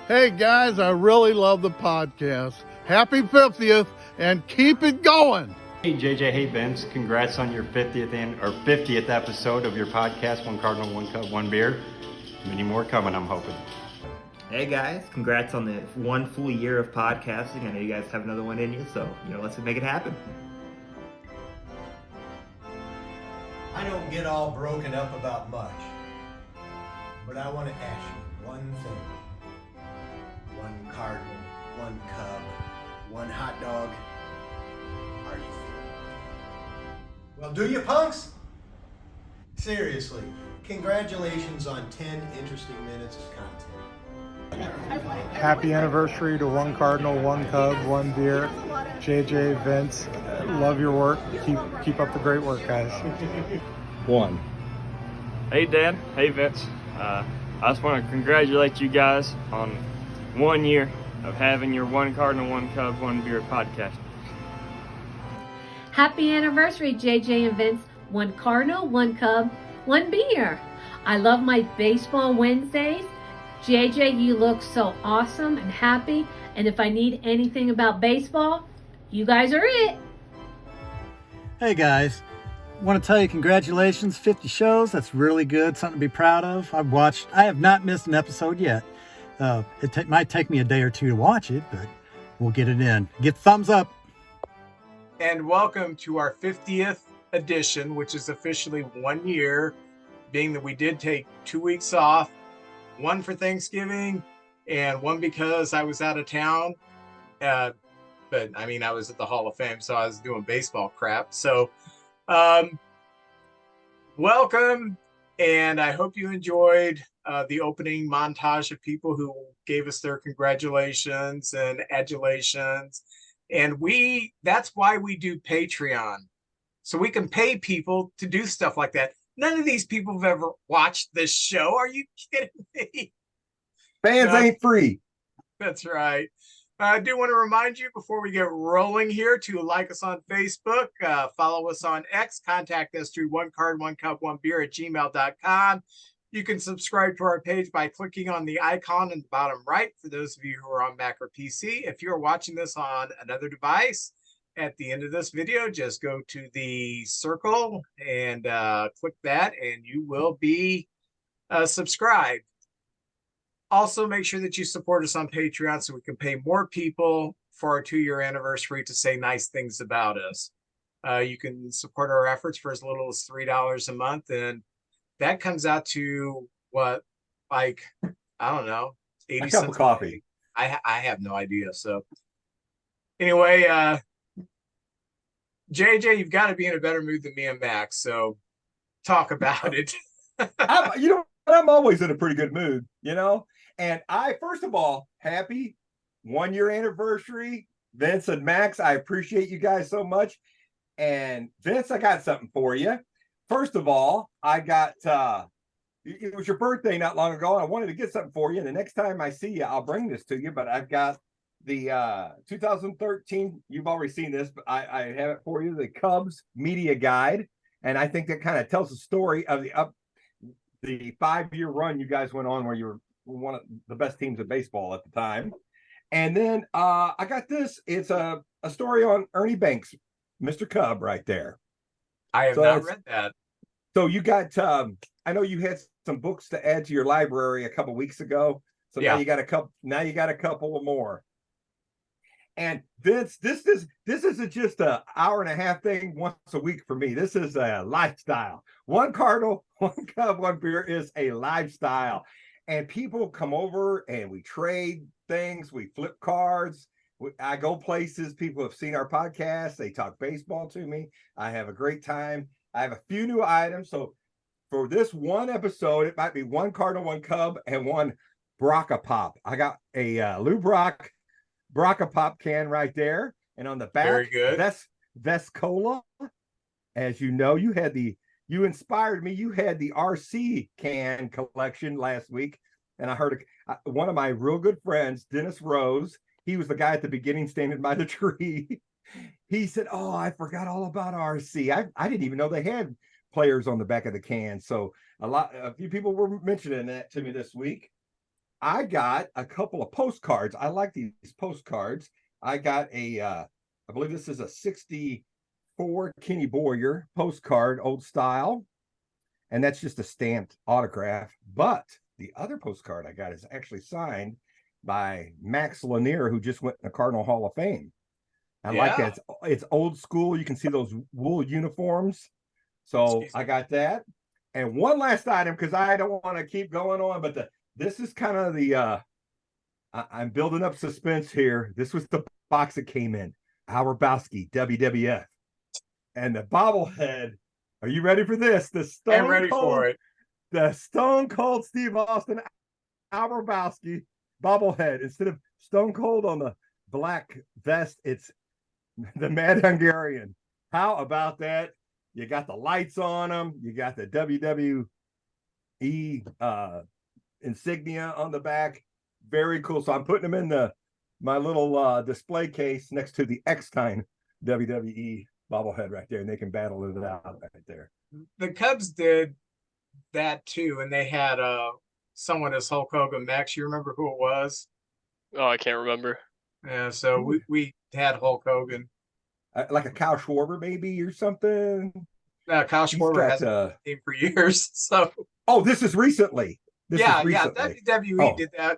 Hey guys, I really love the podcast. Happy 50th and keep it going. Hey JJ, hey Vince, congrats on your 50th episode of your podcast, One Cardinal, One Cup, One Beer. Many more coming, I'm hoping. Hey guys, congrats on the 1 full year of podcasting. I know you guys have another one in you, so let's make it happen. I don't get all broken up about much, but I want to ask you one thing. One Cardinal, one Cub, one hot dog. Are you through? Well, do you, punks? Seriously, congratulations on 10 interesting minutes of content. Happy anniversary to One Cardinal, One Cub, One Beer. JJ, Vince, love your work. Keep up the great work, guys. One. Hey Dan, hey Vince. I just want to congratulate you guys on 1 year of having your One Cardinal, One Cub, One Beer podcast. Happy anniversary, JJ and Vince. One Cardinal, One Cub, One Beer. I love my baseball Wednesdays. JJ, you look so awesome and happy. And if I need anything about baseball, you guys are it. Hey guys, want to tell you congratulations, 50 shows. That's really good, something to be proud of. I have not missed an episode yet. It might take me a day or two to watch it, but we'll get it in. Get thumbs up. And welcome to our 50th edition, which is officially 1 year, being that we did take 2 weeks off, one for Thanksgiving and one because I was out of town. But I mean, I was at the Hall of Fame, so I was doing baseball crap. So welcome, and I hope you enjoyed the opening montage of people who gave us their congratulations and adulations. And that's why we do Patreon. So we can pay people to do stuff like that. None of these people have ever watched this show. Are you kidding me? Fans ain't free. That's right. I do want to remind you before we get rolling here to like us on Facebook, follow us on X, contact us through onecard1cup1beer@gmail.com. You can subscribe to our page by clicking on the icon in the bottom right for those of you who are on Mac or PC. If you're watching this on another device, at the end of this video, just go to the circle and click that, and you will be subscribed. Also, make sure that you support us on Patreon so we can pay more people for our 2-year anniversary to say nice things about us. You can support our efforts for as little as $3 a month, and that comes out to what, like, I don't know, 80 a cup cents of coffee. I have no idea. So anyway, JJ, you've got to be in a better mood than me and Max, so talk about it. I'm always in a pretty good mood, And first of all, happy 1 year anniversary, Vince and Max. I appreciate you guys so much. And Vince, I got something for you. First of all, I got, it was your birthday not long ago. I wanted to get something for you. And the next time I see you, I'll bring this to you. But I've got the 2013, you've already seen this, but I have it for you, the Cubs media guide. And I think that kind of tells the story of the 5-year run you guys went on where you were one of the best teams of baseball at the time. And then I got this. It's a story on Ernie Banks, Mr. Cub, right there. I have not read that. So you got, I know you had some books to add to your library a couple weeks ago. So now you got a couple. Now you got a couple more. And this isn't just an hour and a half thing once a week for me. This is a lifestyle. One Cardinal, One Cub, One Beer is a lifestyle. And people come over and we trade things. We flip cards. I go places. People have seen our podcast. They talk baseball to me. I have a great time. I have a few new items. So for this one episode, it might be One Cardinal, One Cub, and one Braca Pop. I got a Lou Brock Braca Pop can right there. And on the back, very good. That's Cola. As you know, you inspired me. You had the RC can collection last week. And I heard one of my real good friends, Dennis Rose, he was the guy at the beginning standing by the tree. He said, "Oh, I forgot all about RC. I didn't even know they had players on the back of the can." So a few people were mentioning that to me this week. I got a couple of postcards. I like these postcards. I got I believe this is a 64 Kenny Boyer postcard, old style. And that's just a stamped autograph. But the other postcard I got is actually signed by Max Lanier, who just went in the Cardinal Hall of Fame. I like that. It's old school. You can see those wool uniforms. So I got that. And one last item, because I don't want to keep going on, but this is kind of the I'm building up suspense here. This was the box that came in. Al Rabowski, WWF. And the bobblehead. Are you ready for this? I'm ready for it. The Stone Cold Steve Austin, Al Rabowski bobblehead. Instead of Stone Cold on the black vest, it's the Mad Hungarian. How about that? You got the lights on them. You got the WWE insignia on the back. Very cool. So I'm putting them in my little display case next to the Eckstein WWE bobblehead right there, and they can battle it out right there. The Cubs did that too, and they had someone as Hulk Hogan. Max, you remember who it was? Oh, I can't remember. Yeah, so we had Hulk Hogan. Like a Kyle Schwarber maybe or something. No, Kyle Schwarber hasn't been in for years. So this is recently. WWE did that.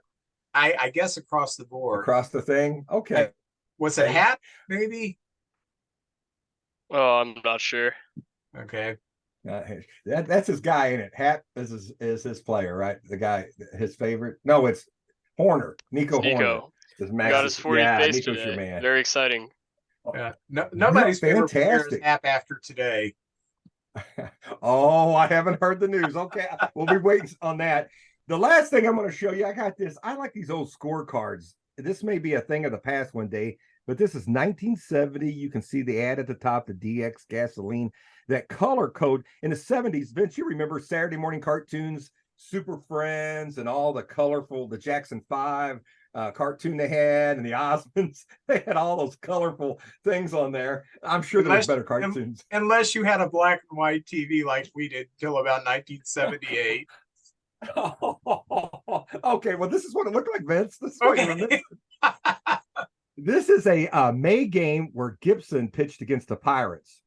I guess across the board. Across the thing. Okay. Was it hat? Maybe. Oh, I'm not sure. Okay. That's his guy in it. Hat is his player, right? The guy, his favorite. No, it's Horner. Nico Horner. Got his 40th base Nico's today. Your man. Very exciting. Yeah. Nobody's favorite player is Hap after today. Oh, I haven't heard the news. Okay, we'll be waiting on that. The last thing I'm going to show you, I got this. I like these old scorecards. This may be a thing of the past one day, but this is 1970. You can see the ad at the top, the DX gasoline, that color code in the 70s. Vince, you remember Saturday morning cartoons, Super Friends, and all the colorful, the Jackson 5 cartoon they had, and the Osmonds. They had all those colorful things on there. I'm sure there was better cartoons. Unless you had a black and white TV like we did till about 1978. Okay, well, this is what it looked like, Vince. This is okay. This is a May game where Gibson pitched against the Pirates.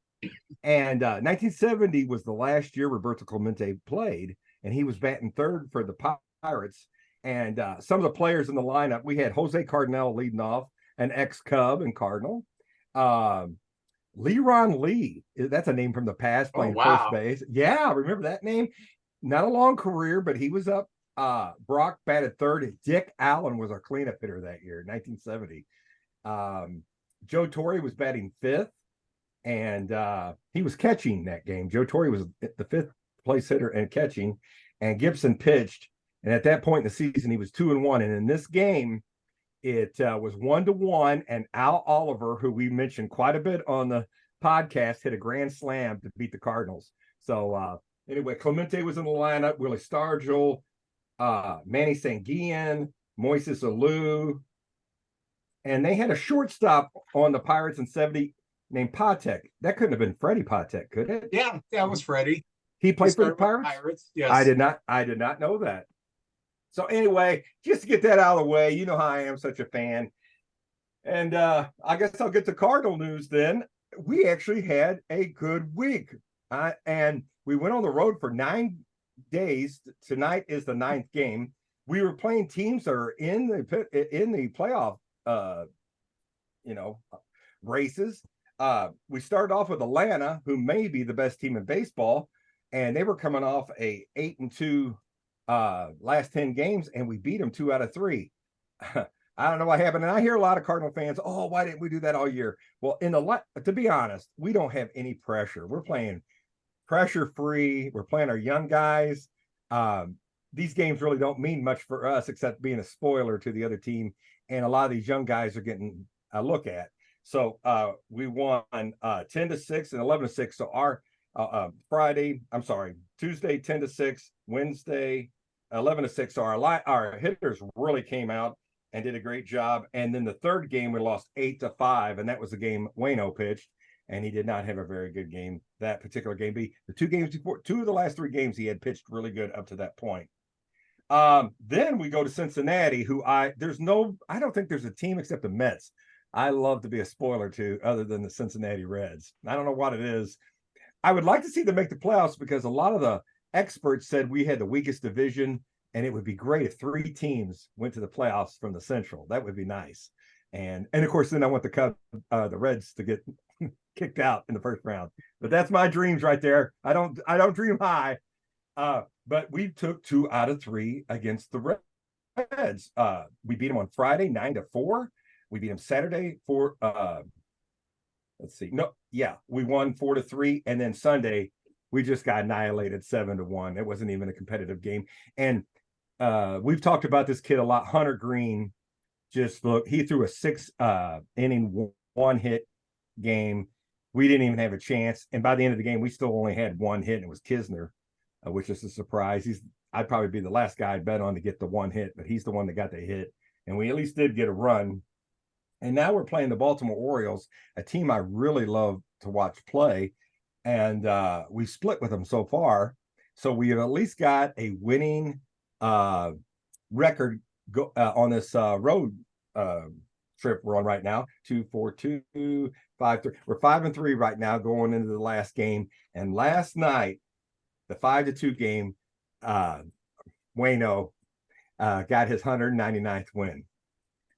And 1970 was the last year Roberto Clemente played, and he was batting third for the Pirates. And some of the players in the lineup, we had Jose Cardinal leading off, an ex-Cub and Cardinal. Leron Lee, that's a name from the past, playing first base. Yeah, remember that name? Not a long career, but he was up. Brock batted third. Dick Allen was our cleanup hitter that year, 1970. Joe Torre was batting fifth, and he was catching that game. Joe Torre was the fifth place hitter and catching, and Gibson pitched. And at that point in the season, he was 2-1. And in this game, it was 1-1. And Al Oliver, who we mentioned quite a bit on the podcast, hit a grand slam to beat the Cardinals. So anyway, Clemente was in the lineup. Willie Stargell, Manny Sanguillen, Moises Alou. And they had a shortstop on the Pirates in 70 named Patek. That couldn't have been Freddie Patek, could it? Yeah, that was Freddie. He played for the Pirates? Yes. I did not know that. So anyway, just to get that out of the way, you know how I am such a fan. And I guess I'll get to Cardinal news then. We actually had a good week. And we went on the road for 9 days. Tonight is the 9th game. We were playing teams that are in the playoff races. We started off with Atlanta, who may be the best team in baseball, and they were coming off a 8-2 last 10 games, and we beat them 2 out of 3. I don't know what happened. And I hear a lot of Cardinal fans, oh, why didn't we do that all year? Well, to be honest, we don't have any pressure. We're playing pressure free. We're playing our young guys. These games really don't mean much for us except being a spoiler to the other team. And a lot of these young guys are getting a look at. So we won 10-6 and 11-6. So our Tuesday 10-6, Wednesday 11-6. So our hitters really came out and did a great job. And then the third game we lost 8-5, and that was the game Waino pitched, and he did not have a very good game that particular game. The 2 games before, 2 of the last 3 games he had pitched really good up to that point. Then we go to Cincinnati, who I don't think there's a team except the Mets I love to be a spoiler to other than the Cincinnati Reds. I don't know what it is. I would like to see them make the playoffs because a lot of the experts said we had the weakest division, and it would be great if 3 teams went to the playoffs from the Central. That would be nice. And of course, then I want the Reds to get kicked out in the first round. But that's my dreams right there. I don't dream high. But we took 2 out of 3 against the Reds. We beat them on Friday 9-4. We beat them Saturday for we won 4-3, and then Sunday we just got annihilated 7-1. It wasn't even a competitive game. And we've talked about this kid a lot. Hunter Green, he threw a 6 inning 1-hit game. We didn't even have a chance, and by the end of the game we still only had 1 hit, and it was Kisner, which is a surprise. I'd probably be the last guy I'd bet on to get the 1 hit, but he's the one that got the hit, and we at least did get a run. And now we're playing the Baltimore Orioles, a team I really love to watch play. And we split with them so far. So we have at least got a winning record on this road trip we're on right now. 2-4-2, 5-3. We're 5-3 right now going into the last game. And last night, the 5-2 game, Waino got his 199th win.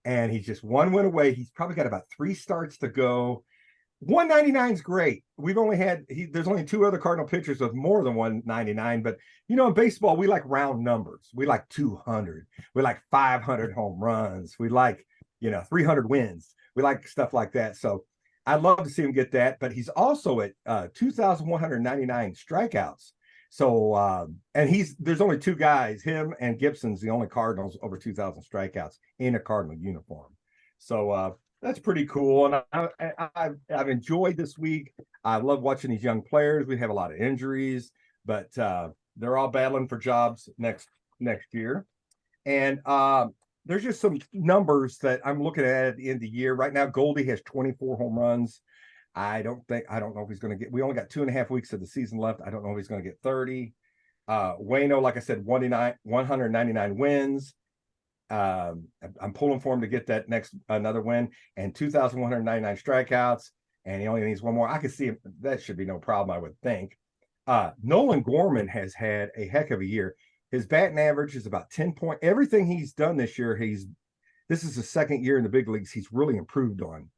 And he's just 1 win away. He's probably got about 3 starts to go. 199 is great. We've only there's only 2 other Cardinal pitchers with more than 199. But, in baseball, we like round numbers. We like 200. We like 500 home runs. We like, 300 wins. We like stuff like that. So I'd love to see him get that. But he's also at 2,199 strikeouts. So, and there's only 2 guys, him and Gibson's the only Cardinals over 2,000 strikeouts in a Cardinal uniform. So, that's pretty cool. And I've enjoyed this week. I love watching these young players. We have a lot of injuries, but they're all battling for jobs next year. And there's just some numbers that I'm looking at the end of the year. Right now, Goldie has 24 home runs. I don't know if he's going to get, we only got 2.5 weeks of the season left. I don't know if he's going to get 30. Waino, like I said, 199 wins. I'm pulling for him to get that another win, and 2,199 strikeouts, and he only needs 1 more. I can see him. That should be no problem, I would think. Nolan Gorman has had a heck of a year. His batting average is about 10 points. Everything he's done this year, this is his 2nd year in the big leagues. He's really improved on.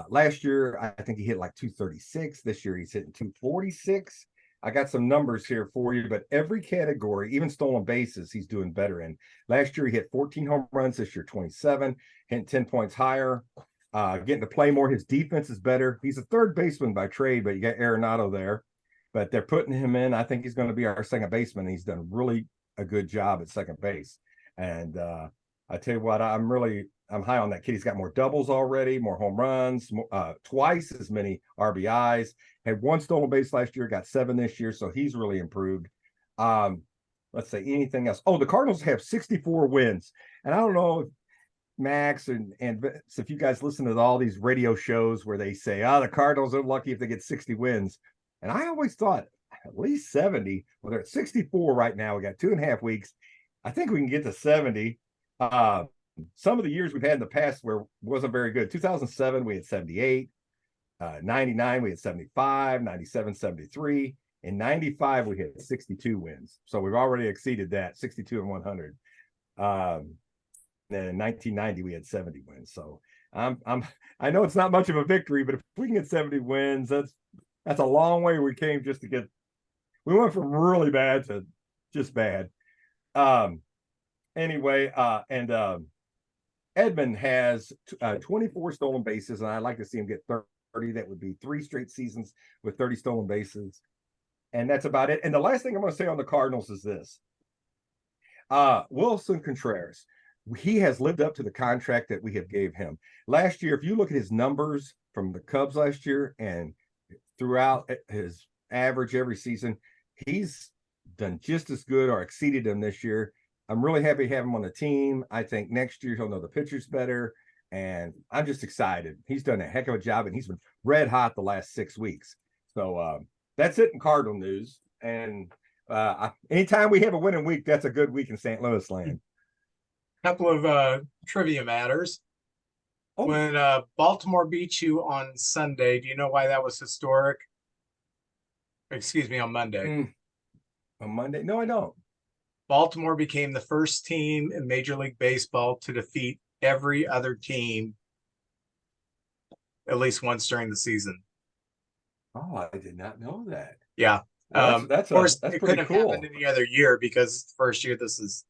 Last year, I think he hit like 236. This year, he's hitting 246. I got some numbers here for you, but every category, even stolen bases, he's doing better in. Last year, he hit 14 home runs. This year, 27, hitting 10 points higher, getting to play more. His defense is better. He's a 3rd baseman by trade, but you got Arenado there. But they're putting him in. I think he's going to be our 2nd baseman. He's done really a good job at 2nd base. And I tell you what, I'm high on that kid. He's got more doubles already, more home runs, twice as many RBIs. Had 1 stolen base last year, got 7 this year, so he's really improved. Let's say anything else. Oh, the Cardinals have 64 wins. And I don't know if Max and if you guys listen to all these radio shows where they say, the Cardinals are lucky if they get 60 wins. And I always thought at least 70. Well, they're at 64 right now. We got 2.5 weeks. I think we can get to 70. Some of the years we've had in the past where it wasn't very good. 2007, we had 78. 99, we had 75. 97, 73. In 95, we had 62 wins. So we've already exceeded that, 62 and 100. Then in 1990, we had 70 wins. So I know it's not much of a victory, but if we can get 70 wins, that's a long way we came just to get. We went from really bad to just bad. Anyway, Edmund has 24 stolen bases, and I'd like to see him get 30. That would be 3 straight seasons with 30 stolen bases. And that's about it. And the last thing I'm going to say on the Cardinals is this. Wilson Contreras, he has lived up to the contract that we have gave him. Last year, if you look at his numbers from the Cubs last year and throughout his average every season, he's done just as good or exceeded him this year. I'm really happy to have him on the team. I think next year he'll know the pitchers better, and I'm just excited. He's done a heck of a job, and he's been red hot the last 6 weeks. So that's it in Cardinal news. And Anytime we have a winning week, that's a good week in St. Louis land. Couple of trivia matters. Oh. When Baltimore beat you on Sunday, do you know why that was historic? Excuse me, on Monday. On Monday? No, I don't. Baltimore became the first team in Major League Baseball to defeat every other team at least once during the season. Oh, I did not know that. Yeah. Well, of course, it couldn't have happened any other year because it's the first year this is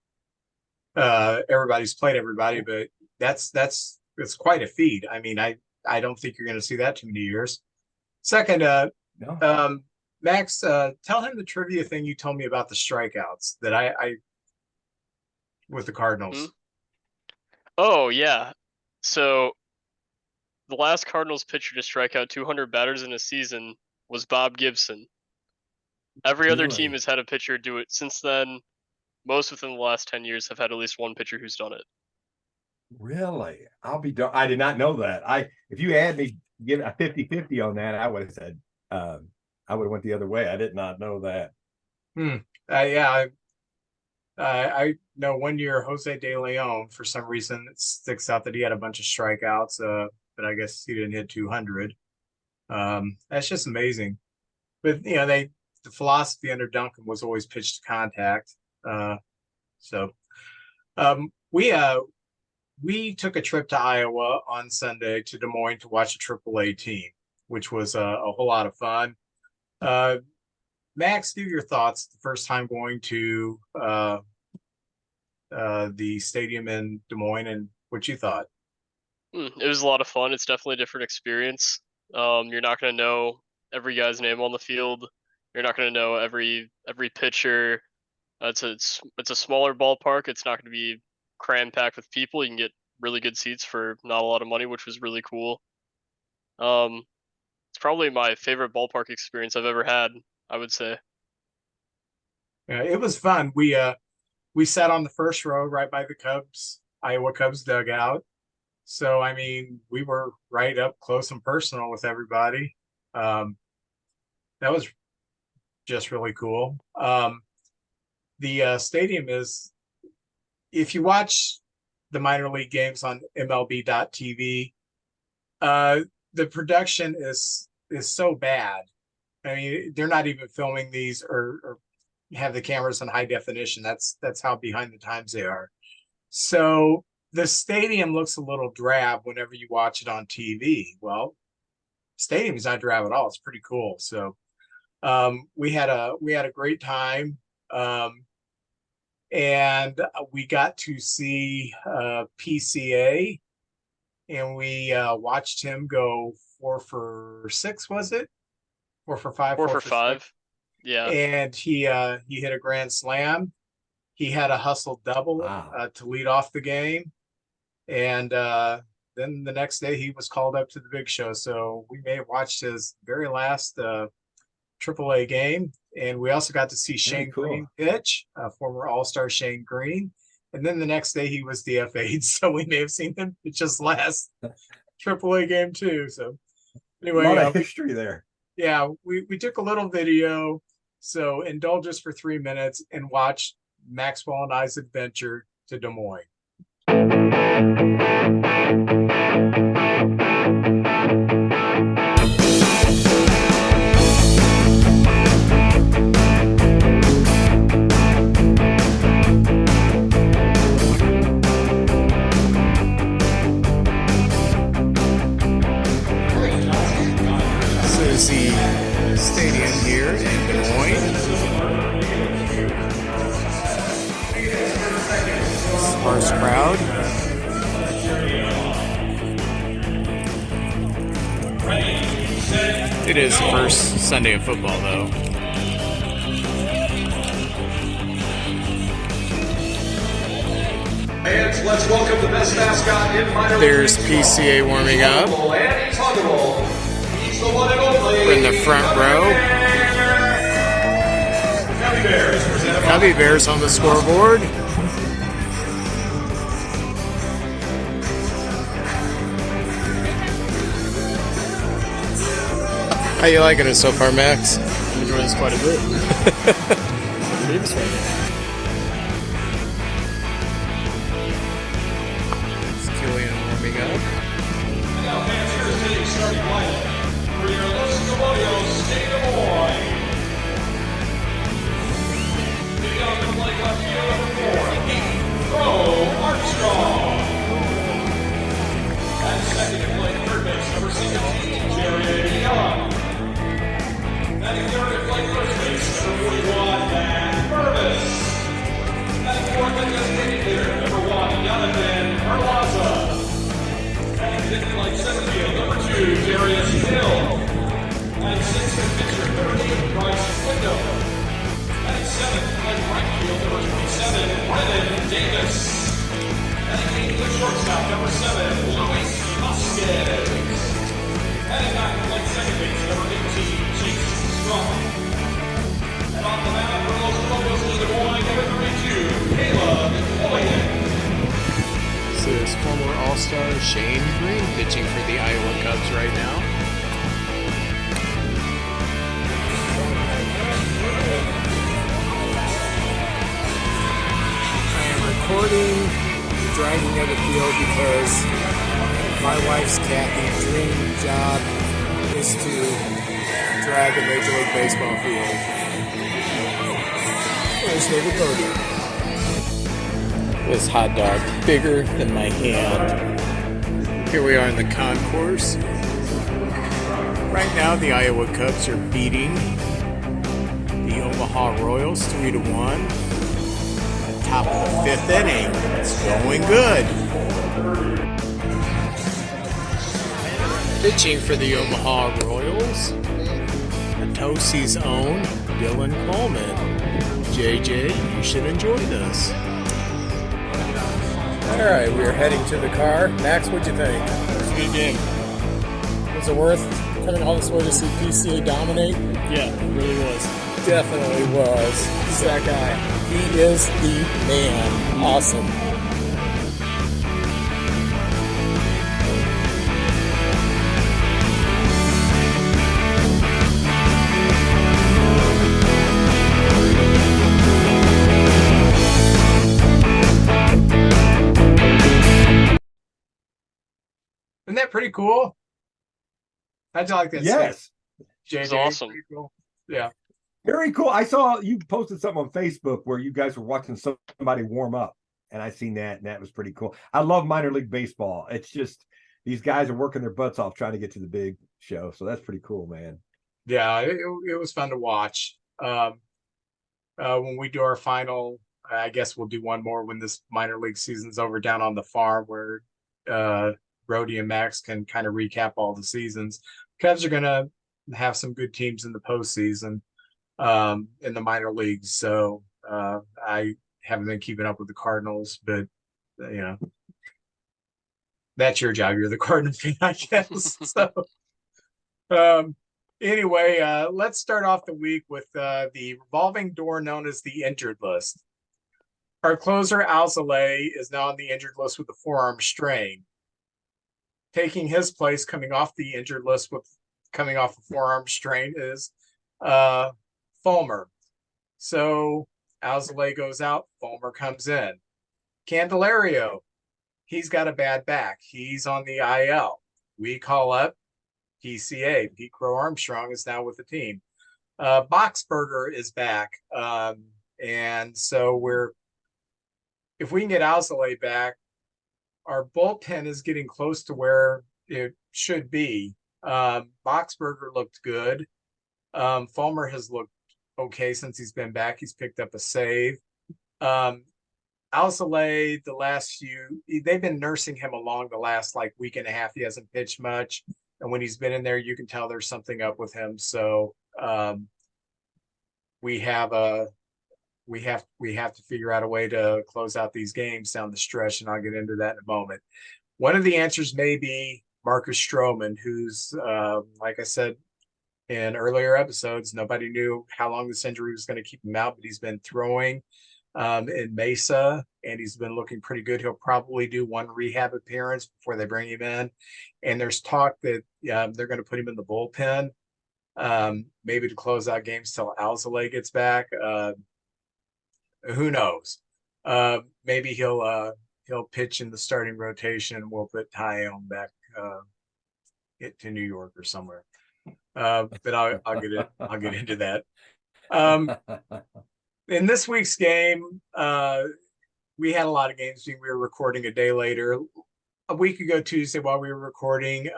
everybody's played everybody, but it's quite a feat. I mean, I don't think you're going to see that too many years. Second, No. Max, tell him the trivia thing you told me about the strikeouts that I with the Cardinals. Oh, yeah. So the last Cardinals pitcher to strike out 200 batters in a season was Bob Gibson. Every other team has had a pitcher do it since then. Most within the last 10 years have had at least one pitcher who's done it. Really? I'll be done. I did not know that. If you had me give a 50-50 on that, I would have said I would have went the other way. I did not know that. Yeah, I know one year Jose De Leon, for some reason, it sticks out that he had a bunch of strikeouts, but I guess he didn't hit 200. That's just amazing. But the philosophy under Duncan was always pitch to contact. We took a trip to Iowa on Sunday to Des Moines to watch a AAA team, which was a whole lot of fun. Max, give your thoughts the first time going to the stadium in Des Moines and what you thought. It was a lot of fun. It's definitely a different experience. You're not going to know every guy's name on the field. You're not going to know every pitcher. It's a smaller ballpark. It's not going to be cram packed with people. You can get really good seats for not a lot of money, which was really cool. It's probably my favorite ballpark experience I've ever had, I would say. Yeah, it was fun. We sat on the first row right by the Iowa Cubs dugout. So, I mean, we were right up close and personal with everybody. That was just really cool. The stadium is, if you watch the minor league games on MLB.TV, the production is so bad. I mean, they're not even filming these or have the cameras on high definition. That's how behind the times they are. So the stadium looks a little drab whenever you watch it on TV. Well, stadium is not drab at all. It's pretty cool. So we had a great time. And we got to see PCA, and we watched him go 4 for 6, was it? 4 for 5? 4 for 5. 6. Yeah. And he hit a grand slam. He had a hustle double to lead off the game. And then the next day he was called up to the big show. So we may have watched his very last AAA game. And we also got to see Shane Green pitch, former All-Star Shane Green. And then the next day he was DFA'd. So we may have seen him pitch his last AAA game too. So anyway. A lot of history there. Yeah, we took a little video. So indulge us for 3 minutes and watch Maxwell and I's adventure to Des Moines. This is the stadium here in Des Moines. Sparse crowd. It is first Sunday of football, though. And let's welcome the best mascot in minor league. There's PCA warming up. And he's huggable. He's the one and only. We're in the front row. Cubbie Bears on the scoreboard. How you liking it so far, Max? I'm enjoying this quite a bit. Davis right now. It's Killian warming up. Now fans, here's today's starting lineup for your Los Caballos State of Des Moines. Leading on the play left field number 4, Crow-Armstrong. And second to play third base, number 16, Jerry Young. Batting third to play first base, number 41, Matt Purvis. Batting fourth and designated hitter, number 1, Jonathan Perlaza. Batting fifth to play center field, number 2, Darius Hill. Batting sixth to pitcher, number 8, Bryce Window. Batting seventh to play right field, number 27, Brennan Davis. Batting eighth to shortstop, number 7, Luis Vasquez. Batting ninth to play second base, number 18, Chase Strong. And on the mound for Los Caballos of Des Moines, number 32, Caleb Boyan. This is former All-Star Shane Green pitching for the Iowa Cubs right now. I am recording the dragging of the field because my wife's Kathy's dream job is to drag a Major League Baseball field. There's David Bode. This hot dog bigger than my hand. Here we are in the concourse. Right now the Iowa Cubs are beating the Omaha Royals 3-1. Top of the fifth inning. It's going good. Pitching for the Omaha Royals, Atosi's own Dylan Coleman. JJ, you should enjoy this. All right, we are heading to the car. Max, what'd you think? It's a good game. Was it worth coming all this way to see PCA dominate? Yeah, it really was. Definitely was. He's that guy. He is the man. Awesome. Isn't that pretty cool? How'd you like that? Yes. It was awesome. Cool. Yeah. Very cool. I saw you posted something on Facebook where you guys were watching somebody warm up, and I seen that, and that was pretty cool. I love minor league baseball. It's just these guys are working their butts off trying to get to the big show, so that's pretty cool, man. Yeah, it was fun to watch. When we do our final, I guess we'll do one more when this minor league season's over down on the farm where Brody and Max can kind of recap all the seasons. Cubs are going to have some good teams in the postseason in the minor leagues. So I haven't been keeping up with the Cardinals, but you know, that's your job. You're the Cardinal fan, I guess. So anyway, let's start off the week with the revolving door known as the injured list. Our closer, Alzolay, is now on the injured list with a forearm strain. Taking his place, coming off the injured list with coming off a forearm strain, is Fulmer. So Alzolay goes out, Fulmer comes in. Candelario, he's got a bad back. He's on the IL. We call up PCA. Pete Crow-Armstrong is now with the team. Boxberger is back. And so if we can get Alzolay back, our bullpen is getting close to where it should be. Boxberger looked good. Fulmer has looked okay since he's been back. He's picked up a save. Alzolay, they've been nursing him along the last week and a half. He hasn't pitched much. And when he's been in there, you can tell there's something up with him. So we have to figure out a way to close out these games down the stretch, and I'll get into that in a moment. One of the answers may be Marcus Stroman, who's, like I said in earlier episodes, nobody knew how long this injury was going to keep him out, but he's been throwing in Mesa, and he's been looking pretty good. He'll probably do one rehab appearance before they bring him in. And there's talk that they're going to put him in the bullpen, maybe to close out games till Alzolay gets back. Who knows? Maybe he'll pitch in the starting rotation, and we'll put Tyone back to New York or somewhere. But I'll get into that. In this week's game, we had a lot of games. We were recording a day later. A week ago Tuesday, while we were recording,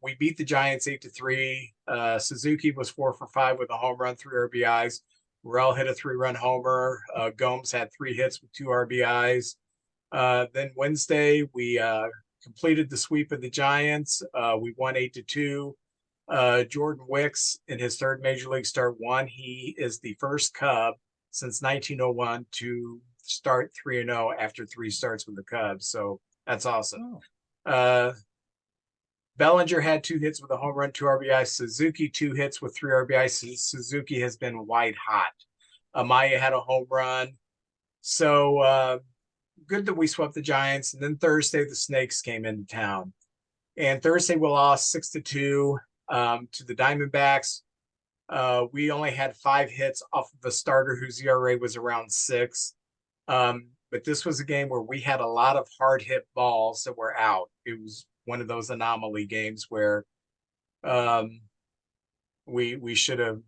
we beat the Giants 8-3. Suzuki was 4 for 5 with a home run, 3 RBIs. Morel hit a 3-run homer. Gomes had 3 hits with 2 RBIs. Then Wednesday, we completed the sweep of the Giants. We won 8-2. Jordan Wicks, in his 3rd Major League start, won. He is the first Cub since 1901 to start 3-0 after 3 starts with the Cubs. So that's awesome. Bellinger had 2 hits with a home run, 2 RBIs. Suzuki 2 hits with 3 RBIs. Suzuki has been white hot. Amaya had a home run. So good that we swept the Giants. And then Thursday, the Snakes came into town. And Thursday, we lost 6-2 to the Diamondbacks. We only had 5 hits off of a starter whose ERA was around 6. But this was a game where we had a lot of hard hit balls that were out. It was one of those anomaly games where we should have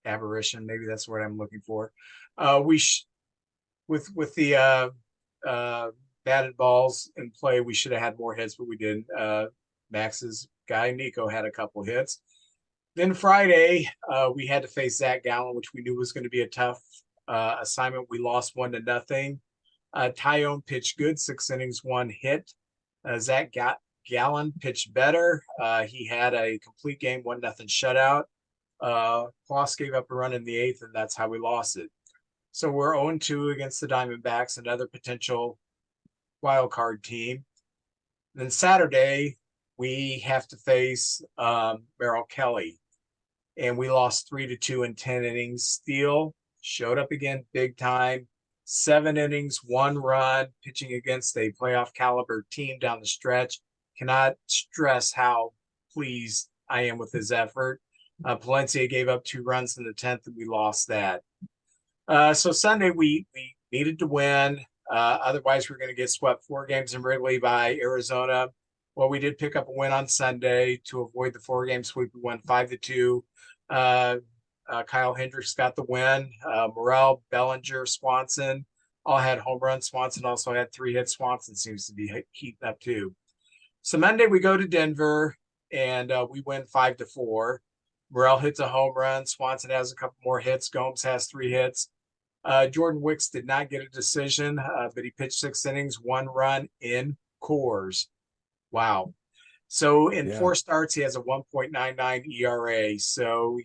aberration. Maybe that's what I'm looking for. With the batted balls in play, we should have had more hits, but we didn't. Max's guy Nico had a couple hits. Then Friday, we had to face Zach Gallen, which we knew was going to be a tough assignment. We lost 1-0. Tyone pitched good, 6 innings, 1 hit. Zach Gallen pitched better. He had a complete game, 1-0 shutout. Kloss gave up a run in the 8th, and that's how we lost it. So we're 0-2 against the Diamondbacks, another potential wild card team. Then Saturday, we have to face Merrill Kelly. And we lost 3-2 in 10 innings. Steele showed up again big time. 7 innings, 1 run, pitching against a playoff caliber team down the stretch. Cannot stress how pleased I am with his effort. Palencia gave up 2 runs in the 10th, and we lost that. So Sunday, we needed to win. Otherwise, we're going to get swept 4 games in Wrigley by Arizona. Well, we did pick up a win on Sunday to avoid the 4-game sweep. We won 5-2. Kyle Hendricks got the win. Morel, Bellinger, Swanson all had home runs. Swanson also had 3 hits. Swanson seems to be heating up too. So Monday we go to Denver and we win 5-4. Morel hits a home run. Swanson has a couple more hits. Gomes has 3 hits. Jordan Wicks did not get a decision, but he pitched 6 innings, 1 run in Coors. Wow. So in 4 starts, he has a 1.99 ERA. So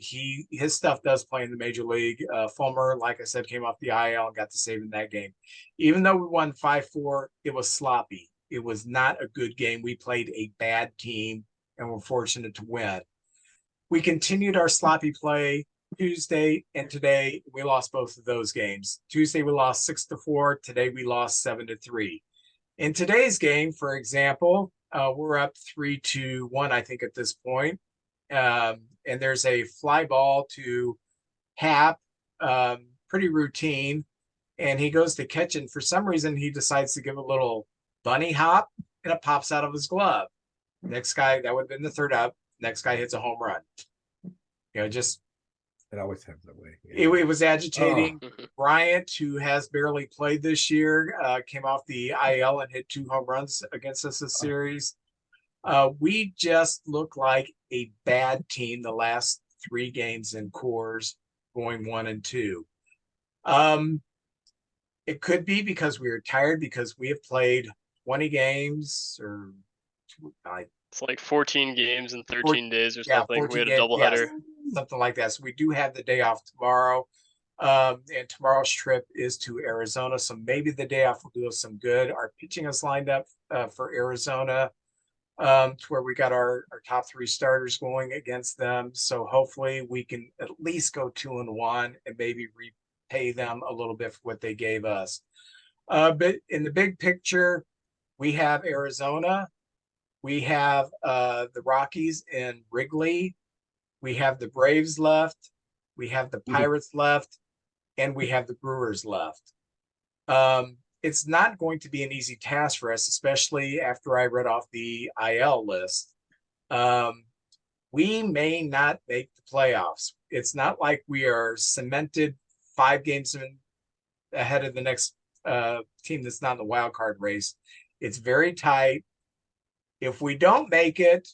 his stuff does play in the major league. Fulmer, like I said, came off the IL and got the save in that game. Even though we won 5-4, it was sloppy. It was not a good game. We played a bad team and were fortunate to win. We continued our sloppy play Tuesday and today. We lost both of those games. Tuesday, we lost 6-4. Today, we lost 7-3. In today's game, for example, we're up 3-1, I think, at this point. And there's a fly ball to Hap, pretty routine. And he goes to catch it. And for some reason, he decides to give a little bunny hop, and it pops out of his glove. Next guy, that would have been the 3rd up. Next guy hits a home run. Just it always happens that way. It was agitating. Bryant, who has barely played this year, came off the IL and hit 2 home runs against us this series. We just look like a bad team the last 3 games in Coors, going 1-2. It could be because we were tired, because we have played 20 games or it's like 14 games in 13 days or something. We had a doubleheader. Something like that. So we do have the day off tomorrow. And tomorrow's trip is to Arizona. So maybe the day off will do us some good. Our pitching is lined up for Arizona, to where we got our top 3 starters going against them. So hopefully we can at least go 2-1 and maybe repay them a little bit for what they gave us. But in the big picture, we have Arizona. We have the Rockies in Wrigley. We have the Braves left. We have the Pirates left. And we have the Brewers left. It's not going to be an easy task for us, especially after I read off the IL list. We may not make the playoffs. It's not like we are cemented 5 games ahead of the next team that's not in the wild card race. It's very tight. If we don't make it,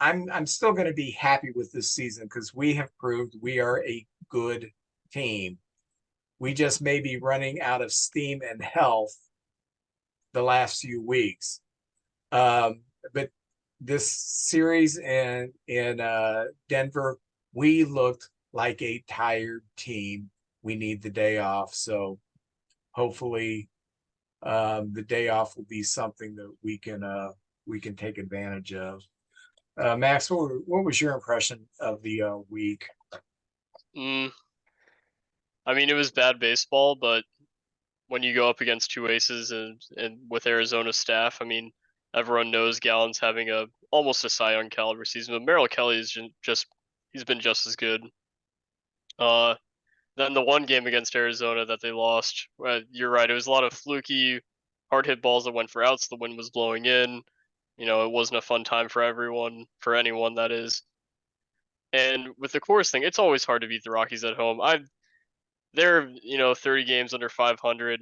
I'm still going to be happy with this season because we have proved we are a good team. We just may be running out of steam and health the last few weeks. But this series in Denver, we looked like a tired team. We need the day off, so hopefully the day off will be something that we can take advantage of. Max, what was your impression of the week? I mean, it was bad baseball, but when you go up against 2 aces and with Arizona's staff, I mean, everyone knows Gallen's having almost a Cy Young caliber season, but Merrill Kelly is he's been just as good. Then the one game against Arizona that they lost, you're right, it was a lot of fluky, hard hit balls that went for outs. The wind was blowing in. It wasn't a fun time for anyone that is. And with the Coors thing, it's always hard to beat the Rockies at home. They're 30 games under 500.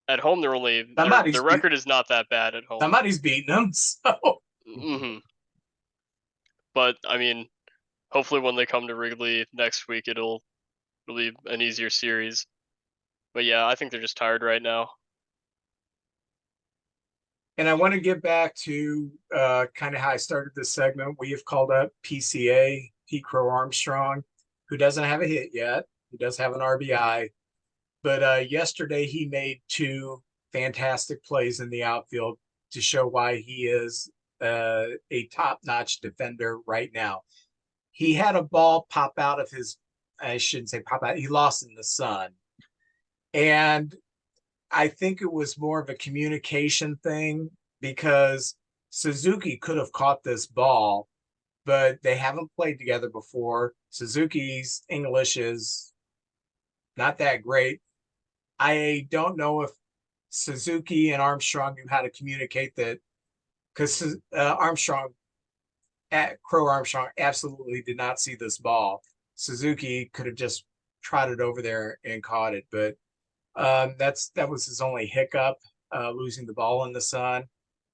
At home, their record is not that bad at home. Somebody's beating them, so. But I mean, hopefully when they come to Wrigley next week, it'll be an easier series. But yeah, I think they're just tired right now. And I want to get back to kind of how I started this segment. We have called up PCA, Pete Crow-Armstrong, who doesn't have a hit yet. He does have an RBI. But yesterday he made 2 fantastic plays in the outfield to show why he is a top-notch defender right now. He had a ball pop out of I shouldn't say pop out, he lost in the sun. And I think it was more of a communication thing because Suzuki could have caught this ball, but they haven't played together before. Suzuki's English is not that great. I don't know if Suzuki and Armstrong knew how to communicate that, because Crow-Armstrong absolutely did not see this ball. Suzuki could have just trotted over there and caught it, but that was his only hiccup, losing the ball in the sun.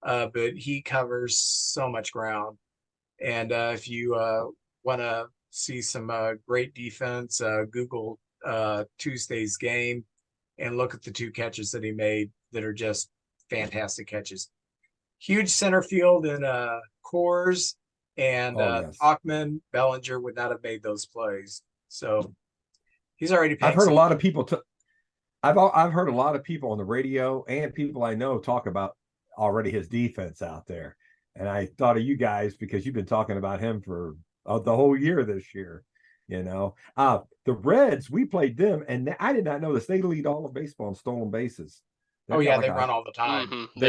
But he covers so much ground. And if you want to see some great defense, Google Tuesday's game and look at the 2 catches that he made that are just fantastic catches. Huge center field in Coors, and yes. Tauchman, Bellinger would not have made those plays. So he's already. I've heard a lot of people. I've heard a lot of people on the radio and people I know talk about already his defense out there, and I thought of you guys because you've been talking about him for the whole year this year. The Reds, we played them, and I did not know this. They lead all of baseball in stolen bases. They run all the time. Mm-hmm.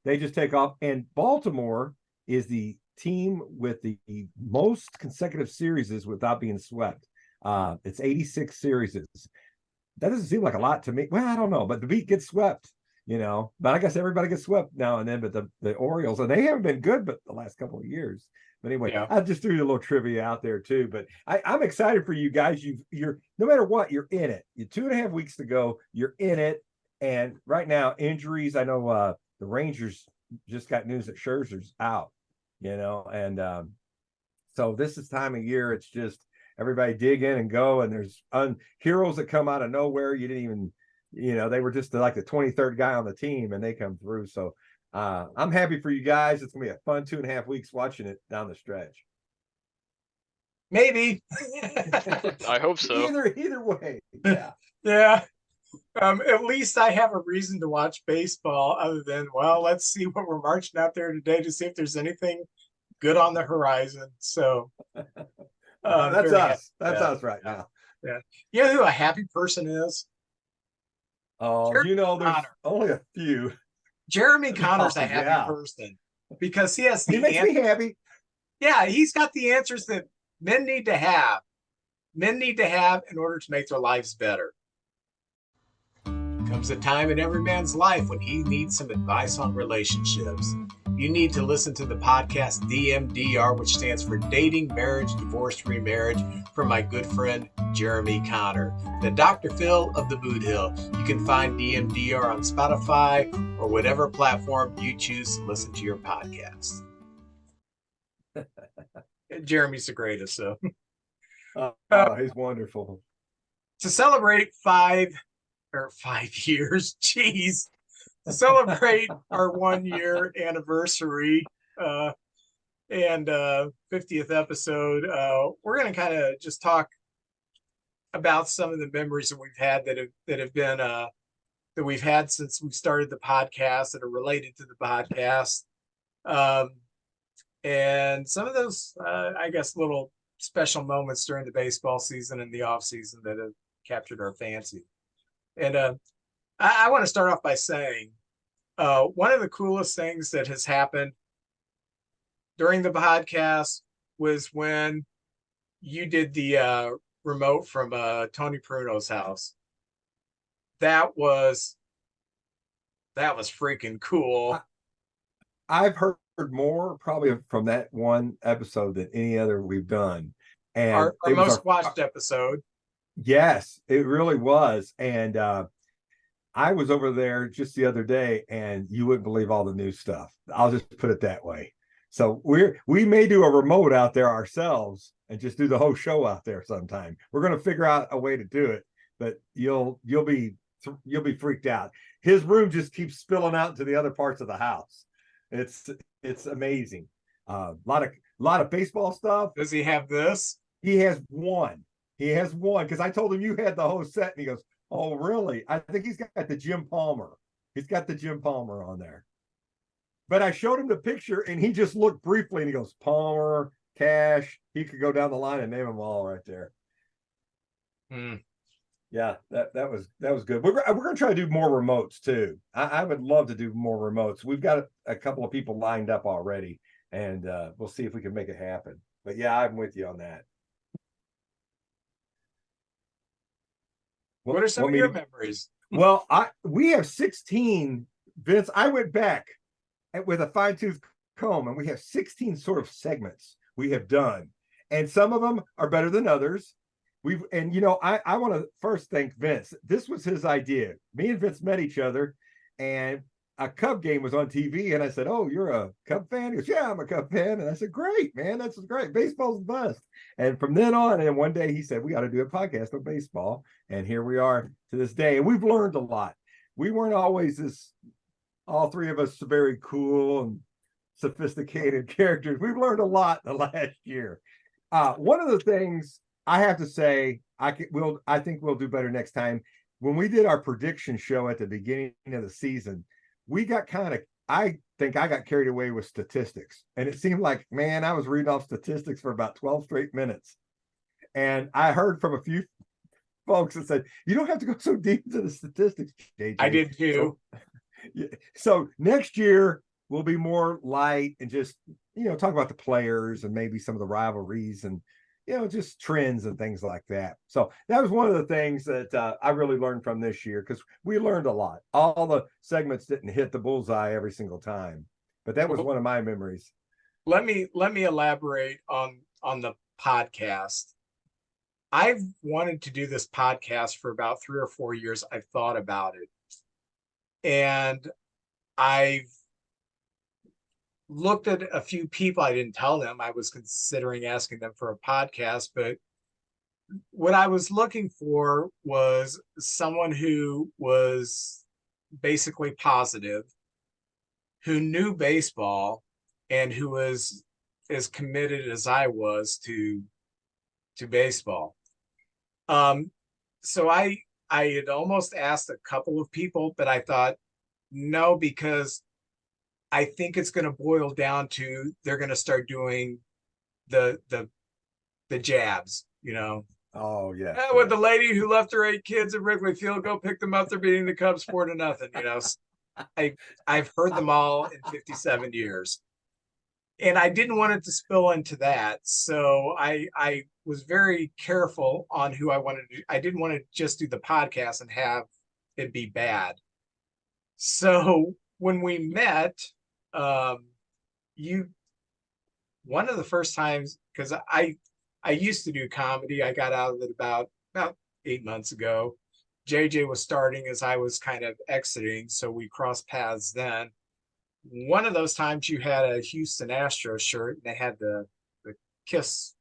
They just take off. And Baltimore is the team with the most consecutive series without being swept. It's 86 series. That doesn't seem like a lot to me. Well, I don't know, but the Beat gets swept, But I guess everybody gets swept now and then. But the Orioles, and they haven't been good, but the last couple of years. But anyway, yeah. I just threw you a little trivia out there too. But I'm excited for you guys. You're no matter what, you're in it. You're 2.5 weeks to go. You're in it. And right now, injuries. I know the Rangers just got news that Scherzer's out. And so this is time of year. It's just everybody dig in and go. And there's heroes that come out of nowhere. You didn't even, they were just like the 23rd guy on the team, and they come through. So I'm happy for you guys. It's gonna be a fun 2.5 weeks watching it down the stretch. Maybe. I hope so. Either way. Yeah. Yeah. At least I have a reason to watch baseball other than, well, let's see what we're marching out there today to see if there's anything good on the horizon. So that's us. That's us right now. Yeah. You know who a happy person is? Oh, Jeremy there's Connor. only a few. Jeremy Connor's a happy person because he has the He makes me happy. Yeah, he's got the answers that men need to have in order to make their lives better. Comes a time in every man's life when he needs some advice on relationships. You need to listen to the podcast DMDR, which stands for Dating, Marriage, Divorce, Remarriage, from my good friend Jeremy Connor, the Dr. Phil of the Boot Hill. You can find DMDR on Spotify or whatever platform you choose to listen to your podcast. Jeremy's the greatest, so. He's wonderful. To celebrate 5 years, geez, to celebrate our 1 year anniversary and 50th episode, we're going to kind of just talk about some of the memories that we've had that we've had since we started the podcast that are related to the podcast, and some of those, I guess, little special moments during the baseball season and the off season that have captured our fancy. And I want to start off by saying one of the coolest things that has happened during the podcast was when you did the remote from Tony Pruno's house. That was freaking cool. I've heard more probably from that one episode than any other we've done. And our most watched episode. Yes, it really was. And I was over there just the other day, and you wouldn't believe all the new stuff. I'll just put it that way. So we may do a remote out there ourselves and just do the whole show out there sometime. We're going to figure out a way to do it, but you'll be freaked out. His room just keeps spilling out into the other parts of the house. It's amazing. A lot of baseball stuff. Does he have this? He has one. Because I told him you had the whole set, and he goes, "Oh, really?" I think he's got the Jim Palmer. He's got the Jim Palmer on there. But I showed him the picture, and he just looked briefly, and he goes, "Palmer, Cash." He could go down the line and name them all right there. Yeah, that was good. We're going to try to do more remotes too. I would love to do more remotes. We've got a couple of people lined up already, and we'll see if we can make it happen. But yeah, I'm with you on that. What are some of your memories? Well, we have 16, Vince. I went back with a fine-tooth comb, and we have 16 sort of segments we have done, and some of them are better than others. I want to first thank Vince. This was his idea. Me and Vince met each other, and a Cub game was on TV, and I said, "Oh, you're a Cub fan?" He goes, "Yeah, I'm a Cub fan." And I said, "Great, man, that's great. Baseball's the best." And from then on, and one day he said, "We got to do a podcast on baseball," and here we are to this day. And we've learned a lot. We weren't always all three of us, very cool and sophisticated characters. We've learned a lot in the last year. One of the things I have to say, I think we'll do better next time. When we did our prediction show at the beginning of the season, we got I think I got carried away with statistics. And it seemed like, man, I was reading off statistics for about 12 straight minutes. And I heard from a few folks that said, "You don't have to go so deep into the statistics, JJ." I did too. So next year we'll be more light and just, talk about the players and maybe some of the rivalries and, just trends and things like that. So that was one of the things that I really learned from this year, because we learned a lot. All the segments didn't hit the bullseye every single time, but that was one of my memories. Let me elaborate on the podcast. I've wanted to do this podcast for about 3 or 4 years. I've thought about it, and I've looked at a few people. I didn't tell them I was considering asking them for a podcast, but what I was looking for was someone who was basically positive, who knew baseball, and who was as committed as I was to baseball. So I had almost asked a couple of people, but I thought no, because I think it's going to boil down to they're going to start doing the jabs, Oh yeah. With the lady who left her 8 kids at Wrigley Field, go pick them up. They're beating the Cubs 4-0. I've heard them all in 57 years, and I didn't want it to spill into that. So I was very careful on who I wanted to. I didn't want to just do the podcast and have it'd be bad. So when we met, one of the first times, because I used to do comedy. I got out of it about 8 months ago. JJ was starting as I was kind of exiting, so we crossed paths then. One of those times you had a Houston Astros shirt, and they had the Kiss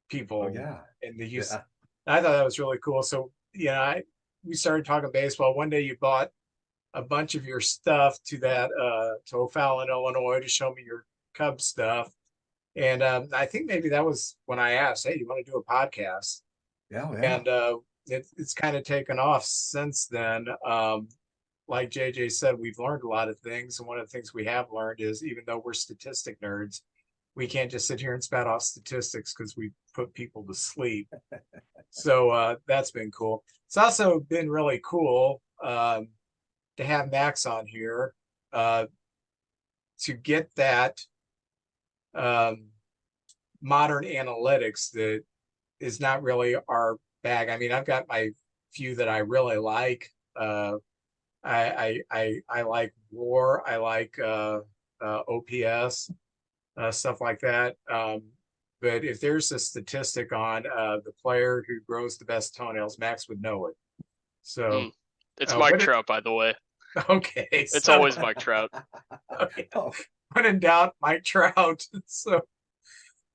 people in the Houston. Yeah. I thought that was really cool. So we started talking baseball. One day you bought a bunch of your stuff to O'Fallon, Illinois, to show me your Cubs stuff. And I think maybe that was when I asked, hey, you want to do a podcast? Yeah. And it's kind of taken off since then. Like JJ said, we've learned a lot of things. And one of the things we have learned is, even though we're statistic nerds, we can't just sit here and spout off statistics, because we put people to sleep. So that's been cool. It's also been really cool to have Max on here, to get that modern analytics that is not really our bag. I mean, I've got my few that I really like. I like WAR. I like OPS, stuff like that. But if there's a statistic on the player who grows the best toenails, Max would know it. So it's Mike Trout, by the way. Okay, it's always Mike Trout. Okay. When in doubt, Mike Trout.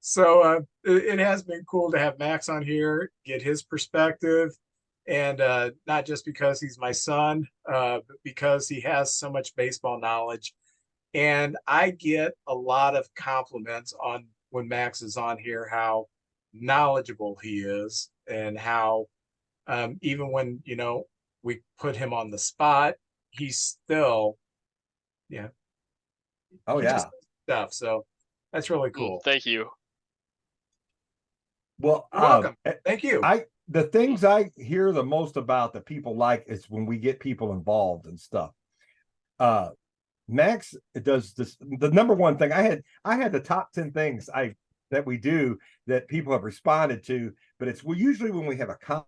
So it has been cool to have Max on here, get his perspective, and not just because he's my son, but because he has so much baseball knowledge. And I get a lot of compliments on when Max is on here, how knowledgeable he is, and how even when we put him on the spot, he's still stuff. So that's really cool. Thank you. Well, you're welcome. Thank you. The things I hear the most about that people like is when we get people involved and stuff. Max does this. The number one thing I had the top 10 things that we do that people have responded to, but it's usually when we have a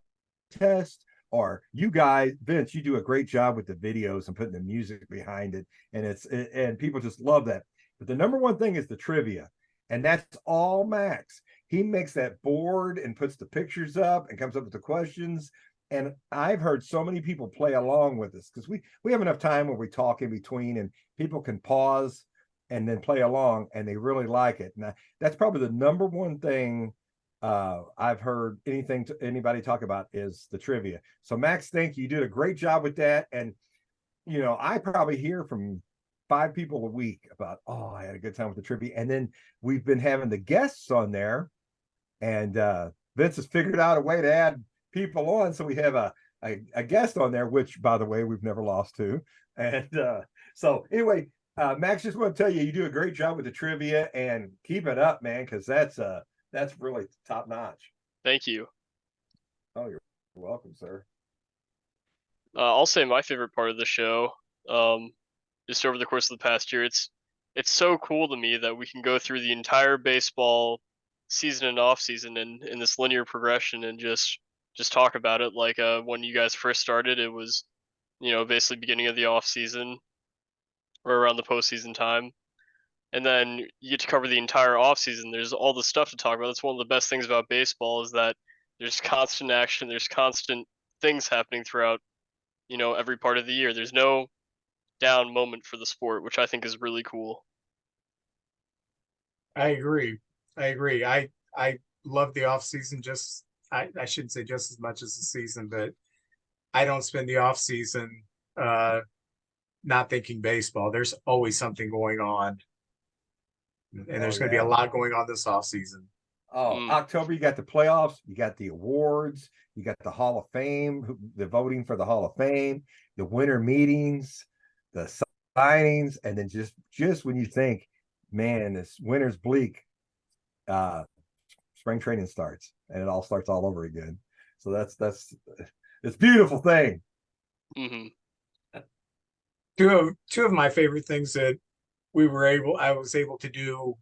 contest, or you guys, Vince, you do a great job with the videos and putting the music behind it, and people just love that. But the number one thing is the trivia, and that's all Max. He makes that board and puts the pictures up and comes up with the questions. And I've heard so many people play along with us, because we have enough time where we talk in between and people can pause and then play along, and they really like it. And that's probably the number one thing I've heard anybody talk about is the trivia. So Max, thank you. You did a great job with that. And, I probably hear from 5 people a week about, oh, I had a good time with the trivia. And then we've been having the guests on there, and Vince has figured out a way to add people on. So we have a guest on there, which, by the way, we've never lost to. And so anyway, Max, just want to tell you do a great job with the trivia, and keep it up, man, because that's really top notch. Thank you. Oh, you're welcome, sir. I'll say my favorite part of the show, just over the course of the past year, it's so cool to me that we can go through the entire baseball season and off season in this linear progression, and just talk about it. Like when you guys first started, it was basically beginning of the off season or around the postseason time, and then you get to cover the entire off season. There's all the stuff to talk about. That's one of the best things about baseball, is that there's constant action, there's constant things happening throughout every part of the year. There's no down moment for the sport, which I think is really cool. I agree. I love the off season. I shouldn't say just as much as the season, but I don't spend the off season not thinking baseball. There's always something going on, and there's going to be a lot going on this off season. October, you got the playoffs, you got the awards, you got the Hall of Fame, the voting for the Hall of Fame, the winter meetings, the signings, and then just when you think, man, this winter's bleak, spring training starts, and it all starts all over again. So that's it's a beautiful thing. Mm-hmm. Two of my favorite things that I was able to do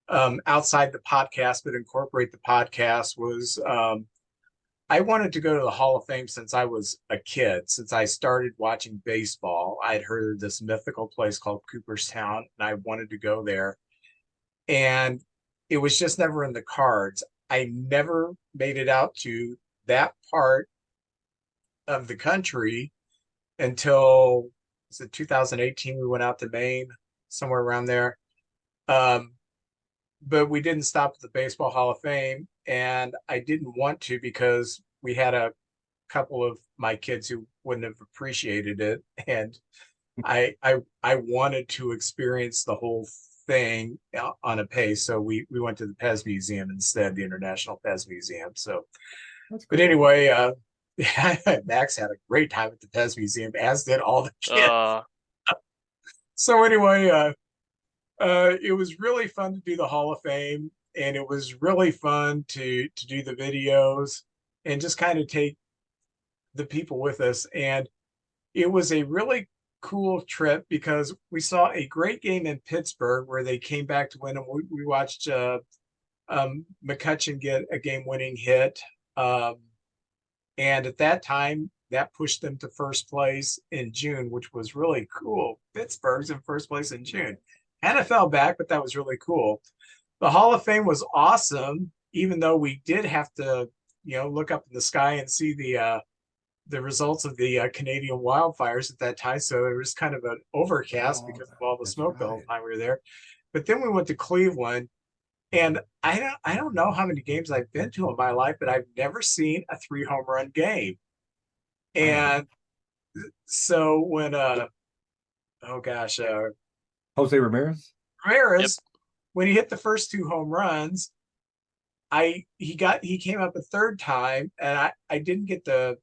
outside the podcast, but incorporate the podcast, was I wanted to go to the Hall of Fame since I was a kid. Since I started watching baseball, I'd heard of this mythical place called Cooperstown, and I wanted to go there. And it was just never in the cards. I never made it out to that part of the country until, was it 2018? We went out to Maine, somewhere around there. But we didn't stop at the Baseball Hall of Fame, and I didn't want to because we had a couple of my kids who wouldn't have appreciated it, and I wanted to experience the whole thing on a pace, so we went to the Pez Museum instead, the International Pez Museum. So, but anyway, Max had a great time at the Pez Museum, as did all the kids. So anyway, it was really fun to do the Hall of Fame, and it was really fun to do the videos and just kind of take the people with us. And it was a really cool trip because we saw a great game in Pittsburgh where they came back to win, and we watched McCutcheon get a game-winning hit. And at that time, that pushed them to first place in June, which was really cool. Pittsburgh's in first place in June. Kind of fell back, but that was really cool. The Hall of Fame was awesome, even though we did have to, look up in the sky and see the results of the Canadian wildfires at that time. So it was kind of an overcast because of all the smoke the whole time we were there. But then we went to Cleveland, and I don't know how many games I've been to in my life, but I've never seen a 3-home run game. And so when Jose Ramirez, when he hit the first 2 home runs, he came up a third time, and I didn't get the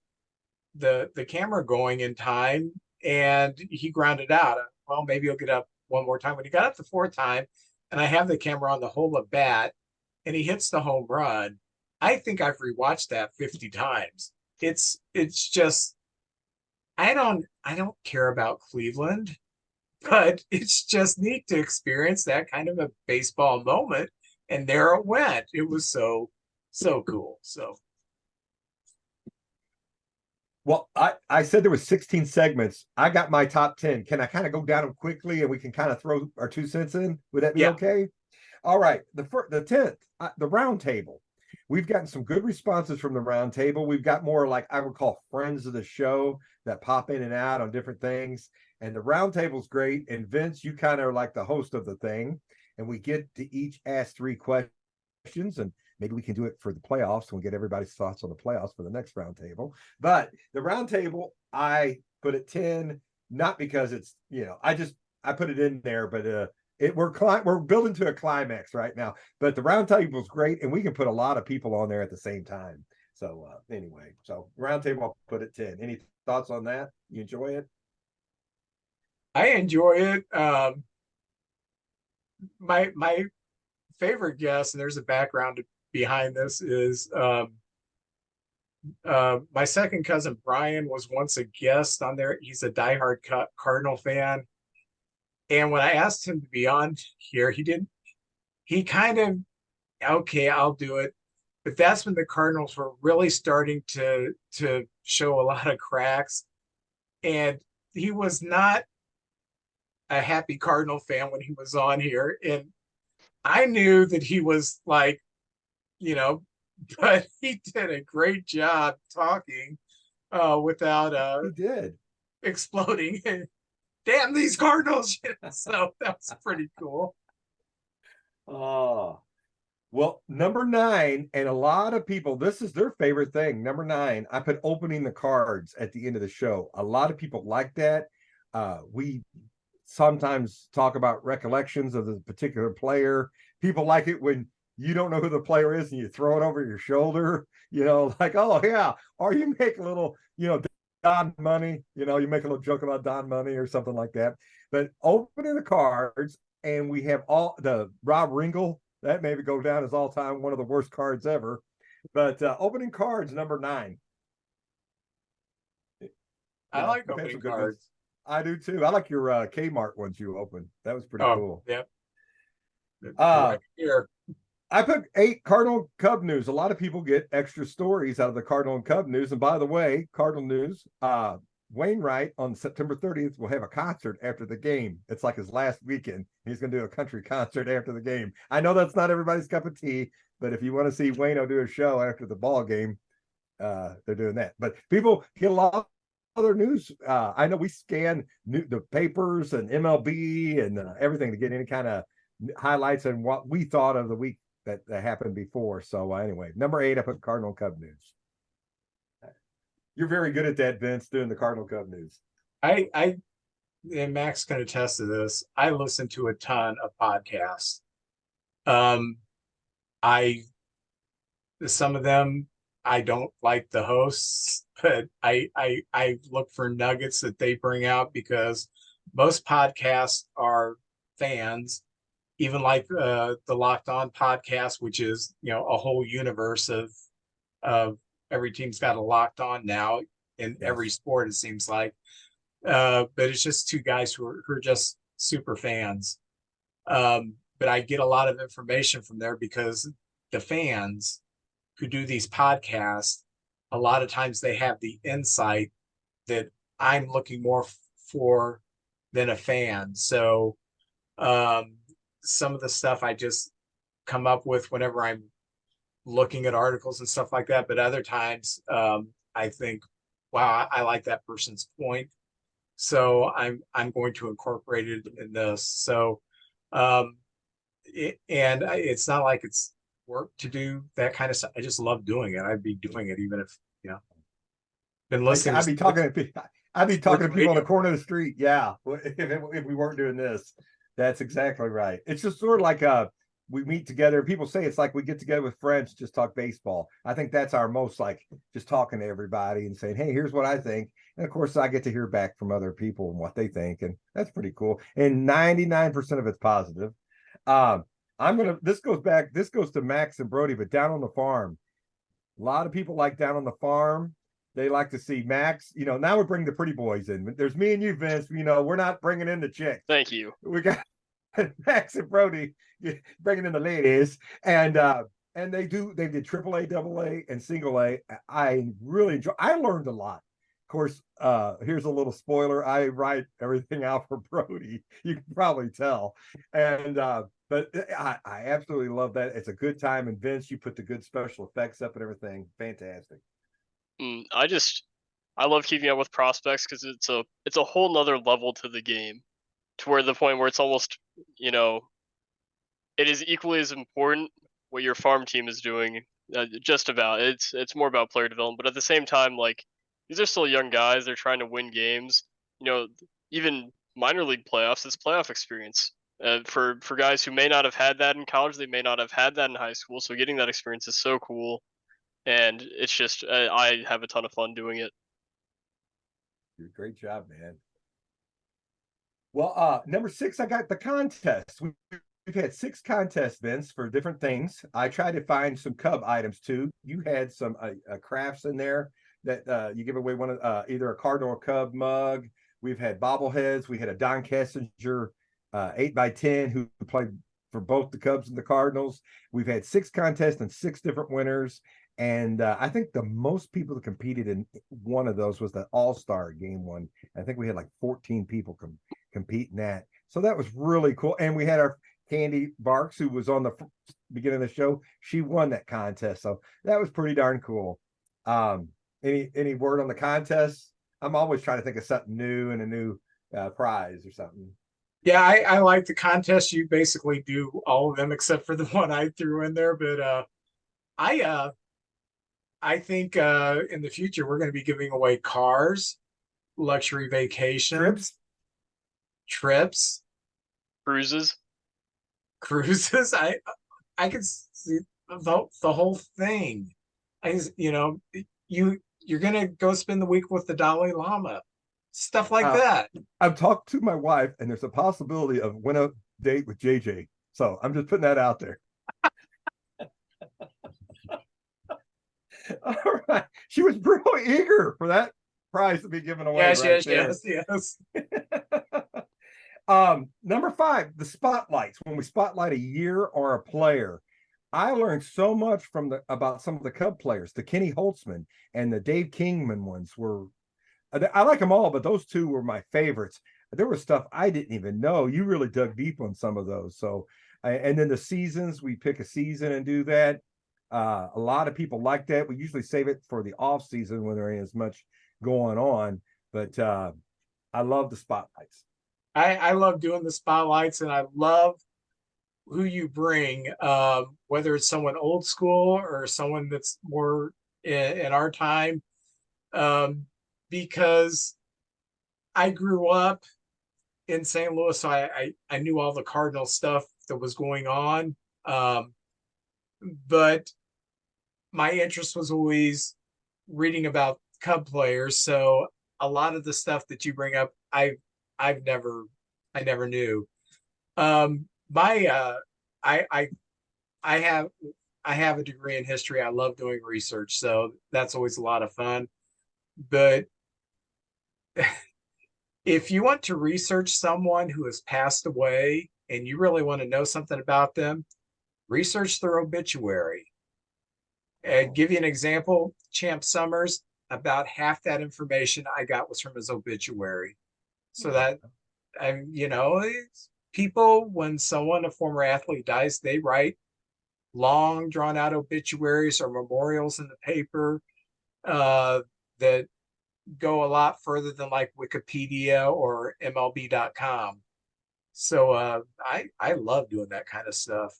camera going in time, and he grounded out. Well, maybe he'll get up one more time. When he got up the 4th time, and I have the camera on the whole of bat, and he hits the home run, I think I've rewatched that 50 times. It's just, I don't care about Cleveland, but it's just neat to experience that kind of a baseball moment. And there it went. It was so cool. So, well, I said there was 16 segments. I got my top 10. Can I kind of go down them quickly, and we can kind of throw our 2 cents in? Would that be okay? All right. The 10th, the round table. We've gotten some good responses from the round table. We've got more, like I would call, friends of the show that pop in and out on different things. And the round table's great. And Vince, you kind of are like the host of the thing. And we get to each ask 3 questions, and maybe we can do it for the playoffs and we'll get everybody's thoughts on the playoffs for the next round table. But the round table, I put it 10, not because it's, I put it in there, but we're building to a climax right now. But the round table is great, and we can put a lot of people on there at the same time. So anyway, round table, I'll put it 10. Any thoughts on that? You enjoy it? I enjoy it. My favorite guest, and there's a background behind this, is my second cousin Brian was once a guest on there. He's a diehard Cardinal fan, and when I asked him to be on here, he kind of, okay, I'll do it. But that's when the Cardinals were really starting to show a lot of cracks, and he was not a happy Cardinal fan when he was on here. And I knew that he was like, but he did a great job talking without he did exploding. Damn these Cardinals. So that's pretty cool. Oh, well, number 9, and a lot of people, this is their favorite thing. Number 9, I put opening the cards at the end of the show. A lot of people like that. We sometimes talk about recollections of the particular player. People like it when you don't know who the player is and you throw it over your shoulder, like, oh yeah, or you make a little, Don Money, you make a little joke about Don Money or something like that. But opening the cards, and we have all the Rob Ringel, that maybe go down as all time one of the worst cards ever. But opening cards, number 9. I like opening cards. I do too. I like your Kmart ones you opened. That was pretty cool. Yep. Right here. I put 8 Cardinal Cub news. A lot of people get extra stories out of the Cardinal and Cub news. And by the way, Cardinal news, Wainwright on September 30th will have a concert after the game. It's like his last weekend. He's going to do a country concert after the game. I know that's not everybody's cup of tea, but if you want to see Wayno do a show after the ball game, they're doing that. But people get a lot of other news. I know we scan the papers and MLB and everything to get any kind of highlights and what we thought of the week that happened before. So anyway, number 8, I put Cardinal Cub news. You're very good at that, Vince, doing the Cardinal Cub news. And Max can attest to this. I listen to a ton of podcasts. Some of them I don't like the hosts, but I look for nuggets that they bring out, because most podcasts are fans, even like the Locked On podcast, which is, you know, a whole universe of every team's got a Locked On now in every sport, it seems like. But it's just two guys who are just super fans. But I get a lot of information from there, because the fans who do these podcasts, a lot of times they have the insight that I'm looking more for than a fan. So some of the stuff I just come up with whenever I'm looking at articles and stuff like that. But other times I think, wow, I like that person's point, so I'm going to incorporate it in this. So it's not like it's work to do that kind of stuff. I just love doing it. I'd be doing it even if, you know, been listening. I'd be talking to people on the corner of the street. Yeah, if we weren't doing this. That's exactly right. It's just sort of like we meet together. People say it's like we get together with friends, just talk baseball. I think that's our most, like, just talking to everybody and saying, hey, here's what I think. And of course, I get to hear back from other people and what they think, and that's pretty cool. And 99% of it's positive. This goes to Max and Brody, but down on the farm, a lot of people like down on the farm. They like to see Max. You know, now we're bringing the pretty boys in. There's me and you, Vince. You know, we're not bringing in the chicks. Thank you. We got Max and Brody bringing in the ladies, and they did AAA, AA, and single A. I really enjoy. I learned a lot. Of course, here's a little spoiler. I write everything out for Brody. You can probably tell, and but I absolutely love that. It's a good time. And Vince, you put the good special effects up and everything. Fantastic. I love keeping up with prospects, because it's a whole nother level to the game, to where the point where it's almost, you know, it is equally as important what your farm team is doing. Just about it's more about player development, but at the same time, like, these are still young guys. They're trying to win games. You know, even minor league playoffs, it's playoff experience. For guys who may not have had that in college, they may not have had that in high school. So getting that experience is so cool. And it's just, I have a ton of fun doing it. Great job, man. Well, number 6, I got the contest. We've had 6 contests, Vince, for different things. I tried to find some Cub items too. You had some crafts in there that you give away one of either a Cardinal or Cub mug. We've had bobbleheads. We had a Don Kessinger 8x10 who played for both the Cubs and the Cardinals. We've had 6 contests and 6 different winners. And I think the most people that competed in one of those was the All-Star game one. I think we had like 14 people compete in that. So that was really cool. And we had our Candy Barks, who was on the beginning of the show. She won that contest. So that was pretty darn cool. Any word on the contest? I'm always trying to think of something new and a new prize or something. Yeah, I like the contest. You basically do all of them except for the one I threw in there. But I think in the future we're going to be giving away cars, luxury vacations, trips, cruises. I could see the whole thing. You're going to go spend the week with the Dalai Lama, stuff like that. I've talked to my wife, and there's a possibility of win a date with JJ. So I'm just putting that out there. All right. She was really eager for that prize to be given away. Yes. Number 5, the spotlights. When we spotlight a year or a player, I learned so much about some of the Cub players. The Kenny Holtzman and the Dave Kingman ones were, I like them all, but those two were my favorites. There was stuff I didn't even know. You really dug deep on some of those. So, and then the seasons, we pick a season and do that. A lot of people like that. We usually save it for the off season when there ain't as much going on. But I love the spotlights. I love doing the spotlights, and I love who you bring, whether it's someone old school or someone that's more in our time, because I grew up in St. Louis, so I knew all the Cardinal stuff that was going on, but my interest was always reading about Cub players. So a lot of the stuff that you bring up, I never knew. I have a degree in history. I love doing research, so that's always a lot of fun. But if you want to research someone who has passed away and you really want to know something about them, research their obituary. And give you an example, Champ Summers, about half that information I got was from his obituary. So that, people, when a former athlete dies, they write long drawn out obituaries or memorials in the paper that go a lot further than like Wikipedia or MLB.com. So I love doing that kind of stuff.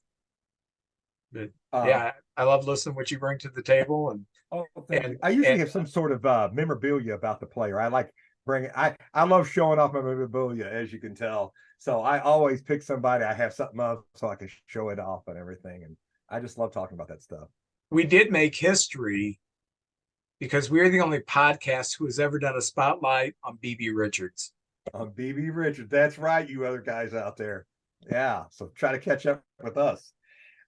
But yeah, I love listening to what you bring to the table. And thank you. I usually have some sort of memorabilia about the player. I like bringing. I love showing off my memorabilia, as you can tell. So I always pick somebody. I have something up so I can show it off and everything. And I just love talking about that stuff. We did make history because we're the only podcast who has ever done a spotlight on BB Richards. On BB Richards, that's right, you other guys out there. Yeah, so try to catch up with us.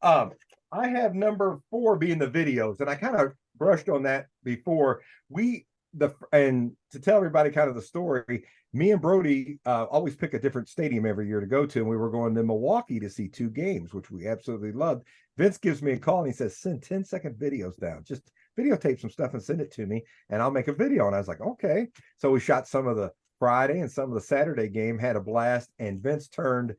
I have number 4 being the videos, and I kind of brushed on that before. And to tell everybody kind of the story, me and Brody always pick a different stadium every year to go to, and we were going to Milwaukee to see 2 games, which we absolutely loved. Vince gives me a call and he says, send 10-second videos down. Just videotape some stuff and send it to me, and I'll make a video. And I was like, okay. So we shot some of the Friday and some of the Saturday game, had a blast, and Vince turned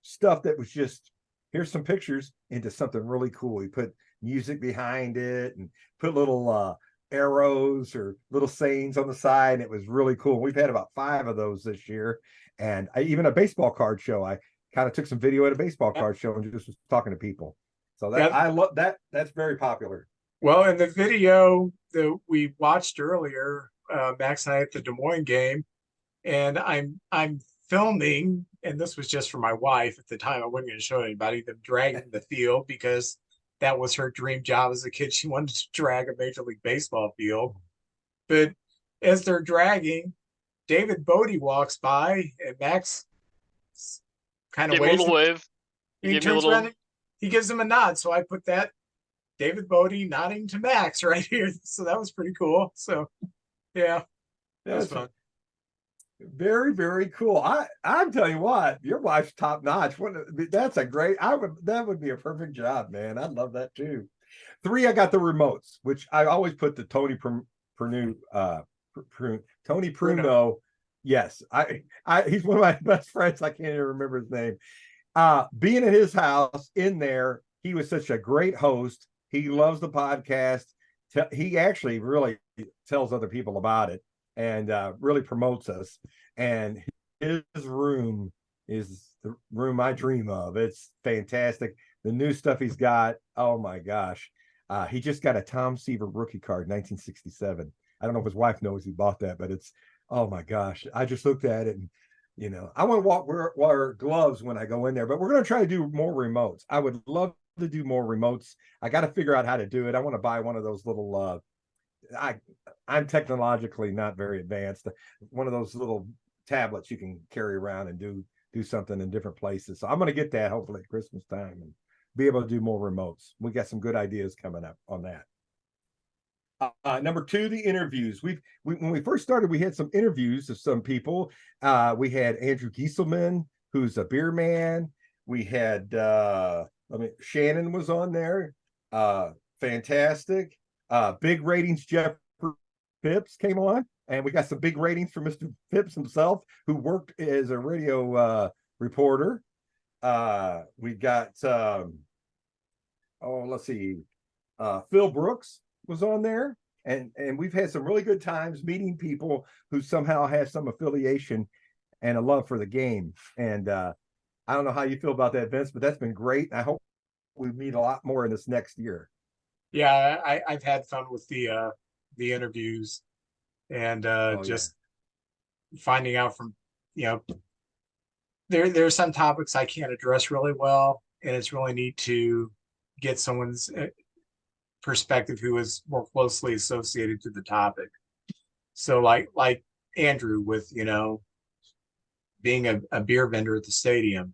stuff that was just, here's some pictures, into something really cool. He put music behind it and put little arrows or little sayings on the side, and it was really cool. We've had about 5 of those this year. And even a baseball card show, I kind of took some video at a baseball card show and just was talking to people. So that I love that. That's very popular. Well, in the video that we watched earlier, Max and I at the Des Moines game, and I'm filming, and this was just for my wife at the time. I wasn't going to show anybody them dragging the field because that was her dream job as a kid. She wanted to drag a Major League Baseball field. But as they're dragging, David Bodie walks by, and Max kind of waves. Give him a little wave. He turns around, he gives him a nod. So I put that David Bodie nodding to Max right here. So that was pretty cool. So yeah, that was fun. Very, very cool. I'm telling you what, your wife's top notch. That's a great. That would be a perfect job, man. I'd love that too. 3, I got the remotes, which I always put the Tony Pruno. Yes, he's one of my best friends. I can't even remember his name. Being at his house in there, he was such a great host. He loves the podcast. He actually really tells other people about it and really promotes us. And his room is the room I dream of. It's fantastic. The new stuff he's got, oh my gosh. He just got a Tom Seaver rookie card, 1967. I don't know if his wife knows he bought that, but it's, oh my gosh. I just looked at it and, I want to wear gloves when I go in there, but we're going to try to do more remotes. I would love to do more remotes. I got to figure out how to do it. I want to buy one of those little, I'm technologically not very advanced. One of those little tablets you can carry around and do something in different places. So I'm going to get that hopefully at Christmas time and be able to do more remotes. We got some good ideas coming up on that. Number 2, the interviews. When we first started, we had some interviews of some people. We had Andrew Gieselman, who's a beer man. We had Shannon was on there. Fantastic. Big ratings. Jeff Phipps came on, and we got some big ratings from Mr. Phipps himself, who worked as a radio reporter. We got let's see, Phil Brooks was on there, and we've had some really good times meeting people who somehow have some affiliation and a love for the game. And I don't know how you feel about that, Vince, but that's been great. I hope we meet a lot more in this next year. Yeah, I've had fun with the interviews, and just finding out from, there's some topics I can't address really well, and it's really neat to get someone's perspective who is more closely associated to the topic. So like Andrew with, being a beer vendor at the stadium,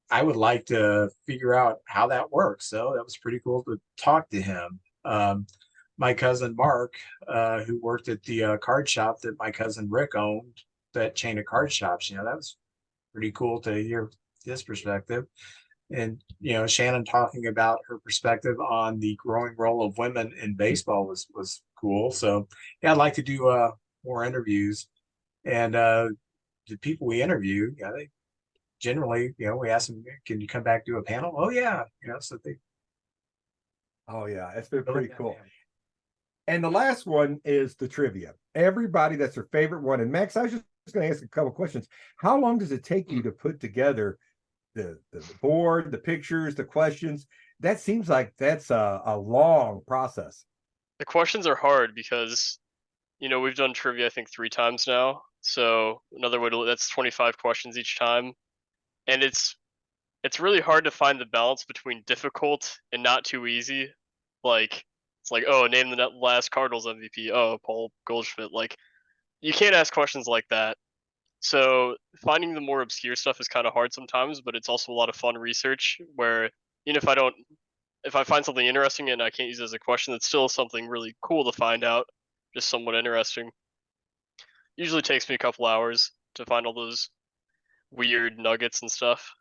I would like to figure out how that works. So that was pretty cool to talk to him. My cousin Mark, who worked at the card shop that my cousin Rick owned, that chain of card shops, that was pretty cool to hear his perspective. And, Shannon talking about her perspective on the growing role of women in baseball was cool. So yeah, I'd like to do more interviews. And the people we interview, they generally, we ask them, can you come back do a panel? Oh yeah. So they. Oh yeah, it's been pretty cool. And the last one is the trivia. Everybody, that's their favorite one. And Max, I was just going to ask a couple questions. How long does it take you to put together the board, the pictures, the questions? That seems like that's a long process. The questions are hard because, we've done trivia, I think 3 times now. So another way to, that's 25 questions each time. And it's really hard to find the balance between difficult and not too easy. Like, it's like, oh, name the last Cardinals MVP. Oh, Paul Goldschmidt. Like, you can't ask questions like that. So finding the more obscure stuff is kind of hard sometimes, but it's also a lot of fun research where, if I find something interesting and I can't use it as a question, it's still something really cool to find out, just somewhat interesting. Usually takes me a couple hours to find all those weird nuggets and stuff.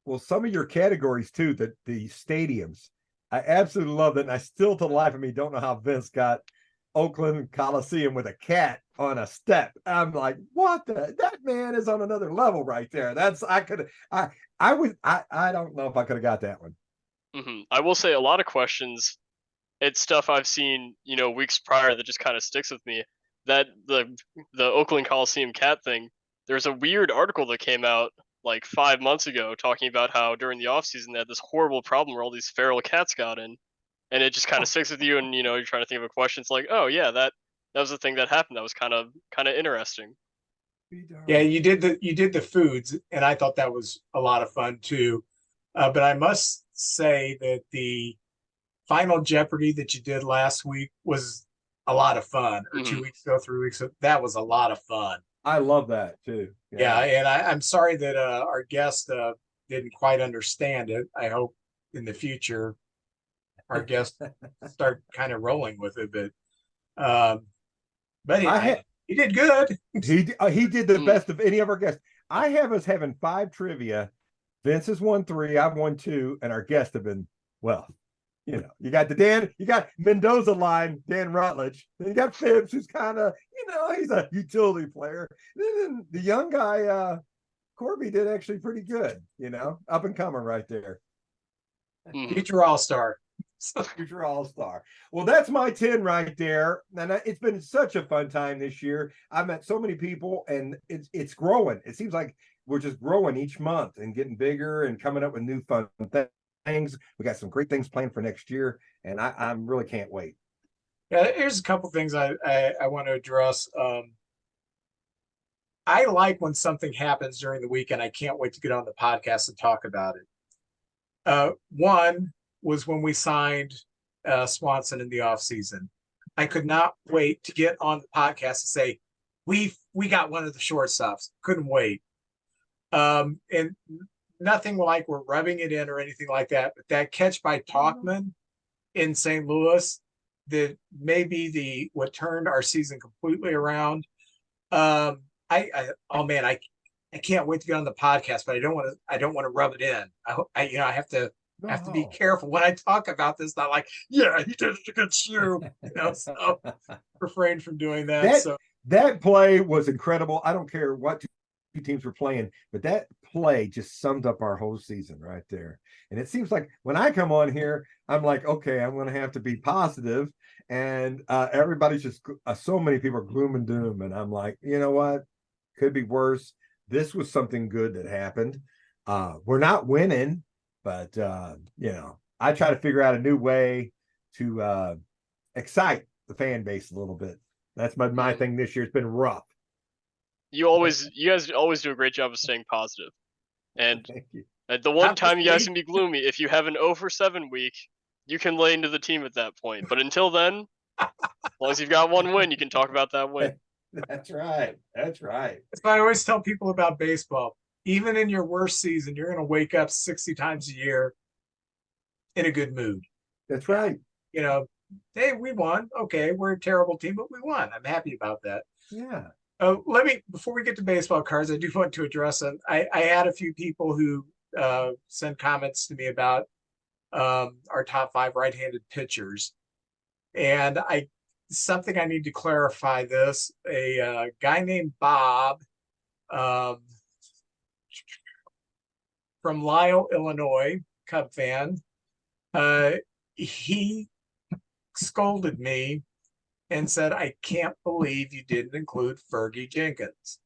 Well, some of your categories too, the stadiums, I absolutely love that. And I still, to the life of me, don't know how Vince got Oakland Coliseum with a cat on a step. I'm like, what that man is on another level right there. I don't know if I could have got that one. Mm-hmm. I will say a lot of questions, it's stuff I've seen, weeks prior that just kind of sticks with me. That the Oakland Coliseum cat thing, there's a weird article that came out like 5 months ago talking about how during the off season they had this horrible problem where all these feral cats got in, and it just kind of sticks with you. And you're trying to think of a question. It's like, oh yeah, that was the thing that happened. That was kind of interesting. Yeah, you did the foods, and I thought that was a lot of fun too. But I must say that the Final Jeopardy that you did last week was a lot of fun, or 2 weeks ago, 3 weeks ago. That was a lot of fun. I love that too. Yeah, and I'm sorry that our guest didn't quite understand it. I hope in the future our guests start kind of rolling with it. But he did good. He did the best of any of our guests. I have us having 5 trivia. Vince has won 3, I've won 2, and our guests have been, well, you got you got Mendoza line, Dan Rutledge. Then you got Phibbs, who's kind of, he's a utility player. Then the young guy, Corby, did actually pretty good, up and coming right there. Future All-Star. Future All-Star. Well, that's my 10 right there. And it's been such a fun time this year. I've met so many people, and it's growing. It seems like we're just growing each month and getting bigger and coming up with new fun things. We got some great things planned for next year, and I really can't wait. Yeah, here's a couple things I want to address. I like when something happens during the week, and I can't wait to get on the podcast and talk about it. One was when we signed Swanson in the off season. I could not wait to get on the podcast and say, we got one of the shortstops. Couldn't wait. And nothing like we're rubbing it in or anything like that. But that catch by Talkman in St. Louis, that may be what turned our season completely around. I I can't wait to get on the podcast, but I don't want to rub it in. I have to be careful when I talk about this. Not like, yeah, he did it against you, so refrain from doing that. That play was incredible. I don't care what two teams were playing, but that play just summed up our whole season right there. And it seems like when I come on here, I'm like, okay, I'm going to have to be positive, and everybody's just so many people are gloom and doom, and I'm like, you know what, could be worse. This was something good that happened. We're not winning, but I try to figure out a new way to excite the fan base a little bit. That's my thing this year. It's been rough. You guys always do a great job of staying positive. And Thank you. the one time you guys can be gloomy, if you have an 0 for 7 week, you can lay into the team at that point. But until then, as long as you've got one win, you can talk about that win. That's right. That's right. That's why I always tell people about baseball. Even in your worst season, you're going to wake up 60 times a year in a good mood. That's right. Hey, we won. Okay, we're a terrible team, but we won. I'm happy about that. Yeah. Before we get to baseball cards, I do want to address them. I had a few people who sent comments to me about our top 5 right-handed pitchers. And something I need to clarify this. A guy named Bob from Lisle, Illinois, Cub fan, he scolded me and said, I can't believe you didn't include Fergie Jenkins.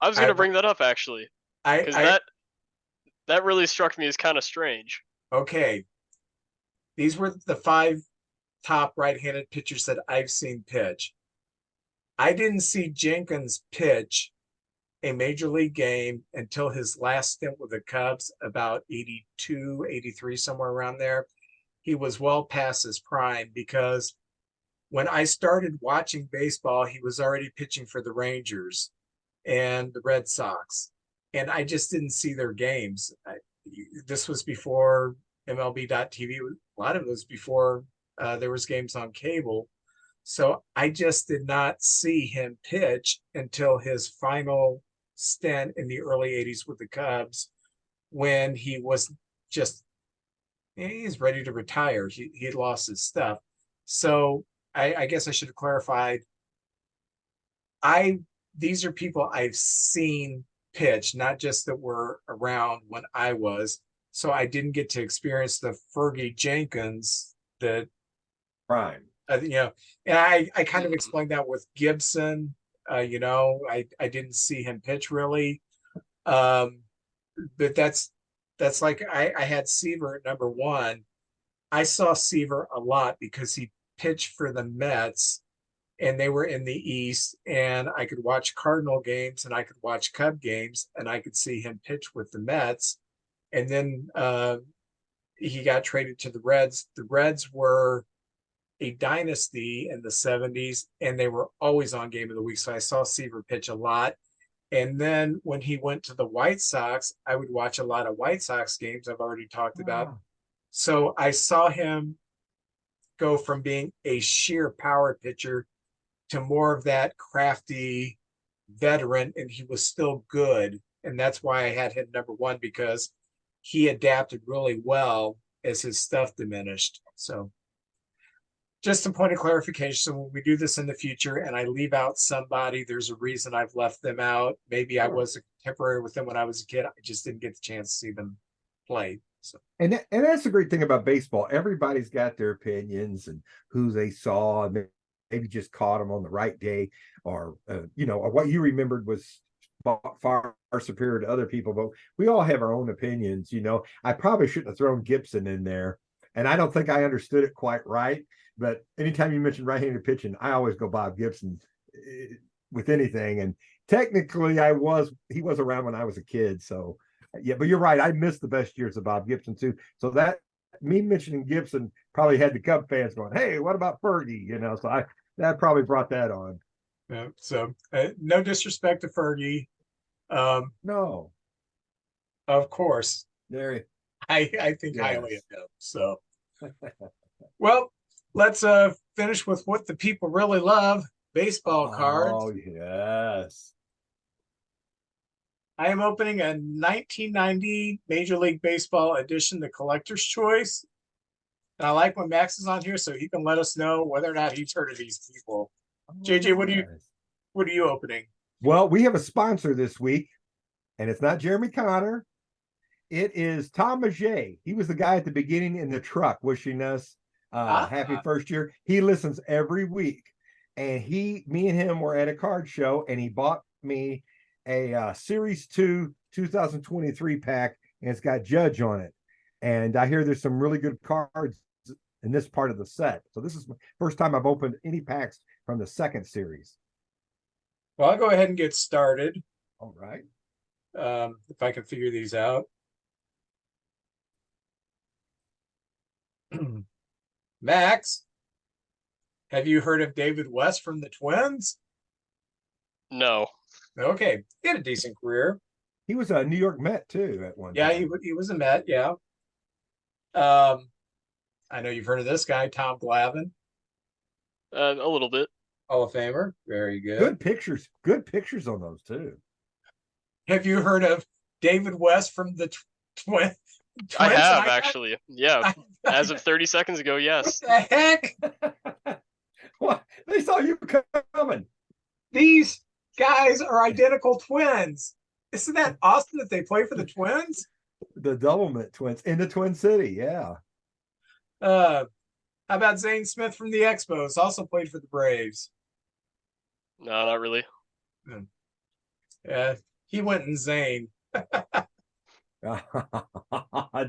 I was going to bring that up, actually. Because that really struck me as kind of strange. Okay. These were the 5 top right-handed pitchers that I've seen pitch. I didn't see Jenkins pitch a major league game until his last stint with the Cubs, about 82, 83, somewhere around there. He was well past his prime, because when I started watching baseball, he was already pitching for the Rangers and the Red Sox. And I just didn't see their games. This was before MLB.TV. A lot of it was before there was games on cable. So I just did not see him pitch until his final stint in the early 80s with the Cubs, when he was he's ready to retire. He had lost his stuff. So I guess I should have clarified. These are people I've seen pitch, not just that were around when I was. So I didn't get to experience the Fergie Jenkins that prime. And I kind of explained that with Gibson. I didn't see him pitch really. But that's like I had Seaver at number 1. I saw Seaver a lot because he pitched for the Mets, and they were in the East, and I could watch Cardinal games and I could watch Cub games, and I could see him pitch with the Mets. And then he got traded to the Reds. The Reds were a dynasty in the 70s, and they were always on Game of the Week. So I saw Seaver pitch a lot. And then when he went to the White Sox, I would watch a lot of White Sox games I've already talked about. So I saw him go from being a sheer power pitcher to more of that crafty veteran, and he was still good. And that's why I had him number 1, because he adapted really well as his stuff diminished. So just a point of clarification. So when we do this in the future and I leave out somebody, there's a reason I've left them out. Maybe I was a contemporary with them when I was a kid. I just didn't get the chance to see them play. So. And that's the great thing about baseball. Everybody's got their opinions and who they saw, and maybe just caught them on the right day, or or what you remembered was far superior to other people. But we all have our own opinions. I probably shouldn't have thrown Gibson in there, and I don't think I understood it quite right. But anytime you mention right-handed pitching, I always go Bob Gibson with anything. And technically, he was around when I was a kid. So, yeah, but you're right. I missed the best years of Bob Gibson too. So that me mentioning Gibson probably had the Cub fans going, "Hey, what about Fergie?" So that probably brought that on. Yeah. So no disrespect to Fergie. No, of course. There. I think highly of him. So, well. Let's finish with what the people really love, baseball cards. Oh, yes. I am opening a 1990 Major League Baseball edition, the Collector's Choice. And I like when Max is on here so he can let us know whether or not he's heard of these people. JJ, what are you opening? Well, we have a sponsor this week, and it's not Jeremy Connor. It is Tom Majay. He was the guy at the beginning in the truck wishing us happy first year. He listens every week. And me and him were at a card show, and he bought me a Series 2 2023 pack, and it's got Judge on it. And I hear there's some really good cards in this part of the set. So this is the first time I've opened any packs from the second series. Well, I'll go ahead and get started. All right. If I can figure these out. Max, have you heard of David West from the Twins? No. Okay, he had a decent career. He was a New York Met too at one Yeah, time. he was a Met, yeah. I know you've heard of this guy, Tom Glavine. A little bit. Hall of Famer. Very good. Good pictures. Good pictures on those too. Have you heard of David West from the Twins? I have actually. Yeah. As of 30 seconds ago, yes. What the heck? What? They saw you coming. These guys are identical twins. Isn't that awesome that they play for the Twins? The Doublemint Twins in the Twin City, yeah. How about Zane Smith from the Expos? Also played for the Braves. No, not really. Yeah, he went in Zane.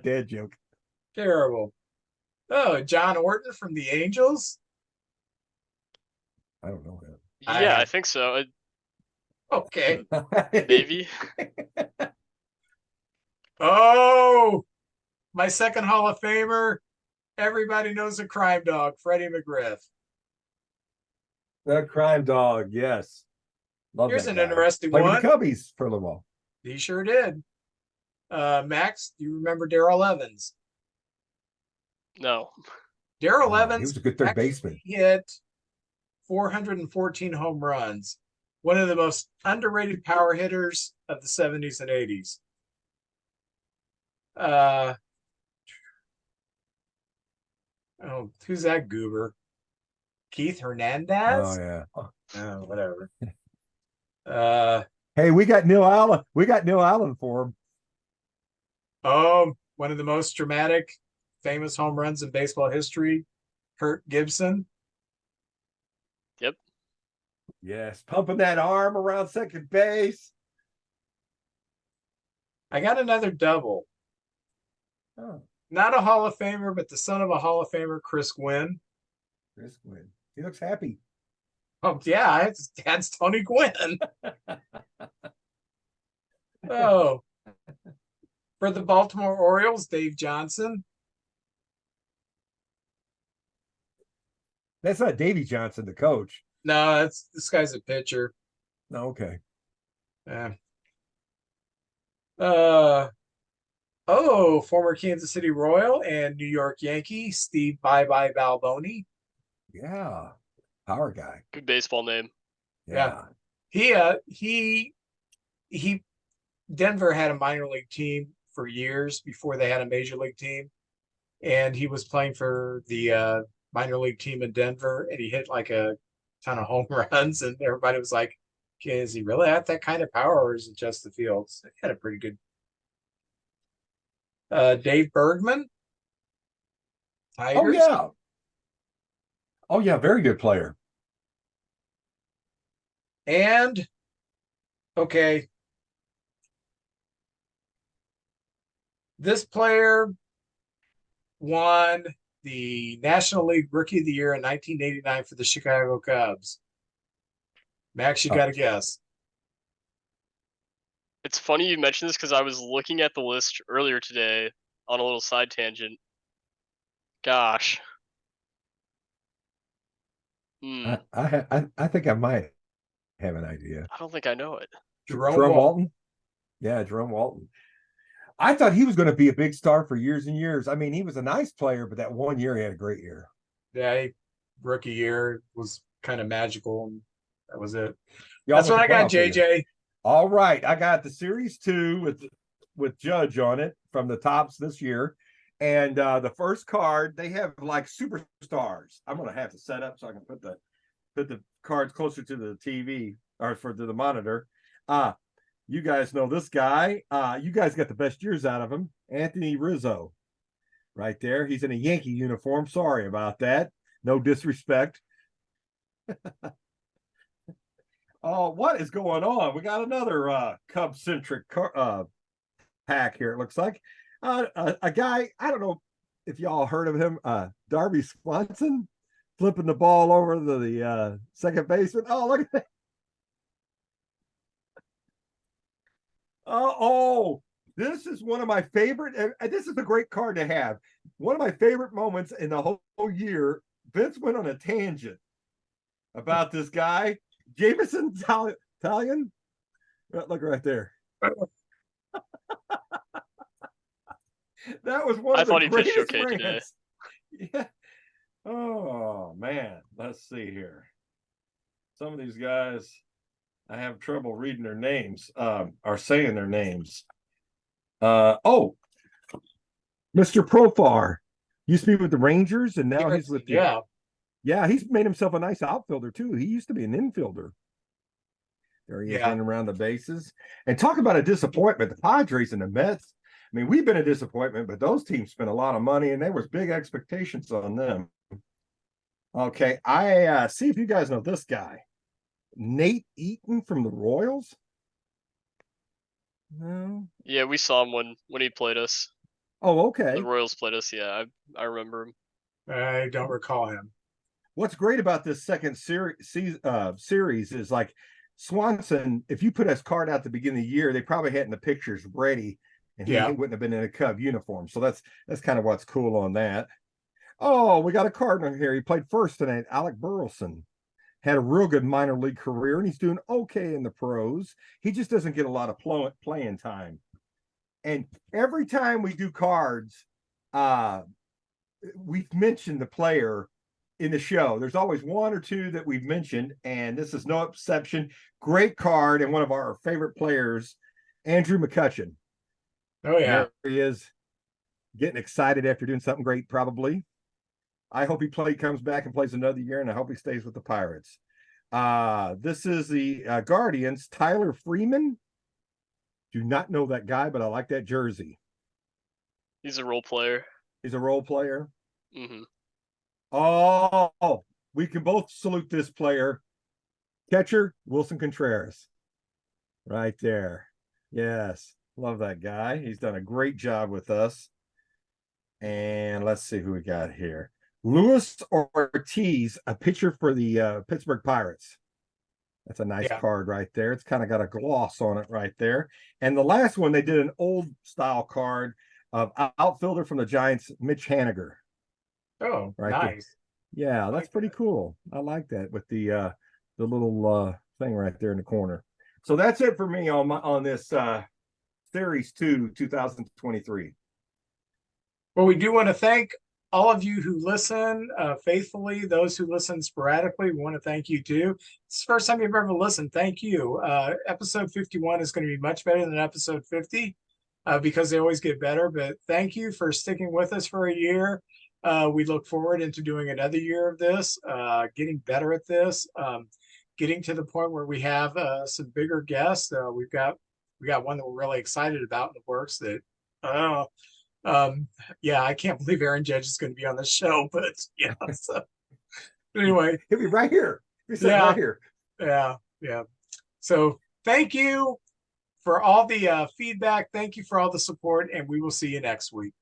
Dead joke. Terrible. Oh, John Orton from the Angels? I don't know him. Yeah, I think so. Okay. Maybe. Oh, my second Hall of Famer. Everybody knows a crime dog, Freddie McGriff. The Crime Dog, yes. Love Here's that an guy. interesting Played one. with the Cubbies for a little while. He sure did. Max, do you remember Darrell Evans? No. Darrell Evans. He was a good third baseman. Hit 414 home runs. One of the most underrated power hitters of the 70s and 80s. Oh, who's that goober? Keith Hernandez? Oh yeah. Oh, whatever. Hey, we got Neil Allen. We got Neil Allen for him. Oh, one of the most dramatic, famous home runs in baseball history, Kurt Gibson. Yep. Yes, pumping that arm around second base. I got another double. Oh, Not a Hall of Famer, but the son of a Hall of Famer, Chris Gwynn. Chris Gwynn. He looks happy. Oh, yeah, his dad's Tony Gwynn. Oh. For the Baltimore Orioles, Dave Johnson. That's not Davy Johnson, the coach. No, this guy's a pitcher. No, okay. Yeah. Former Kansas City Royal and New York Yankee, Steve Bye-Bye Balboni. Yeah. Power guy. Good baseball name. Yeah. He Denver had a minor league team for years before they had a major league team. And he was playing for the minor league team in Denver, and he hit like a ton of home runs, and everybody was like, okay, is he really at that kind of power, or is it just the fields? He had a pretty good Dave Bergman. Tigers. Oh yeah. Oh yeah, very good player. And okay, this player won the National League Rookie of the Year in 1989 for the Chicago Cubs. Max, you got to guess. It's funny you mentioned this because I was looking at the list earlier today on a little side tangent. Gosh. I think I might have an idea. I don't think I know it. Jerome Walton. Yeah, Jerome Walton. I thought he was going to be a big star for years and years. I mean, he was a nice player, but that one year he had a great year. Yeah, rookie year was kind of magical, and that was it. Y'all That's went what to I got, playoff JJ. All right, I got the Series 2 with Judge on it from the Tops this year. And the first card, they have like superstars. I'm gonna have to set up so I can put the cards closer to the TV or to the monitor. You guys know this guy. You guys got the best years out of him. Anthony Rizzo. Right there. He's in a Yankee uniform. Sorry about that. No disrespect. Oh, what is going on? We got another Cub-centric pack here, it looks like. A guy, I don't know if y'all heard of him, Darby Swanson, flipping the ball over the second baseman. Oh, look at that. Oh, this is one of my favorite. This is a great card to have. One of my favorite moments in the whole year. Vince went on a tangent about this guy, Jameson Italian. Look right there. That was one of the greatest rants. Yeah. Oh man, let's see here. Some of these guys, I have trouble reading their names, or saying their names. Mr. Profar used to be with the Rangers, and now he's with the yeah, he's made himself a nice outfielder too. He used to be an infielder. There he is running around the bases. And talk about a disappointment. The Padres and the Mets. I mean, we've been a disappointment, but those teams spent a lot of money, and there was big expectations on them. Okay, I see if you guys know this guy. Nate Eaton from the Royals? No. Yeah, we saw him when he played us. Oh, okay. The Royals played us. Yeah, I remember him. I don't recall him. What's great about this second series is like Swanson, if you put his card out at the beginning of the year, they probably hadn't the pictures ready, and he wouldn't have been in a Cub uniform. So that's kind of what's cool on that. Oh, we got a Cardinal here. He played first tonight. Alec Burleson had a real good minor league career, and he's doing okay in the pros. He just doesn't get a lot of playing time. And every time we do cards, we've mentioned the player in the show. There's always one or two that we've mentioned, and this is no exception. Great card, and one of our favorite players, Andrew McCutchen. Oh, yeah. There he is, getting excited after doing something great, probably. I hope he comes back and plays another year, and I hope he stays with the Pirates. This is the Guardians, Tyler Freeman. Do not know that guy, but I like that jersey. He's a role player. He's a role player? Mm-hmm. Oh, we can both salute this player. Catcher, Wilson Contreras. Right there. Yes, love that guy. He's done a great job with us. And let's see who we got here. Luis Ortiz, a pitcher for the Pittsburgh Pirates. That's a nice card right there. It's kind of got a gloss on it right there. And the last one, they did an old style card of outfielder from the Giants, Mitch Haniger. Oh, right nice. There. Yeah, that's pretty cool. I like that with the little thing right there in the corner. So that's it for me on this Series 2 2023. Well, we do want to thank all of you who listen faithfully. Those who listen sporadically, we want to thank you too. It's the first time you've ever listened. Thank you. Episode 51 is going to be much better than episode 50 because they always get better. But thank you for sticking with us for a year. We look forward into doing another year of this, getting better at this, getting to the point where we have some bigger guests. We got one that we're really excited about in the works that I can't believe Aaron Judge is going to be on the show, but yeah. So anyway, he'll be right here. Right here. Yeah. So thank you for all the feedback. Thank you for all the support, and we will see you next week.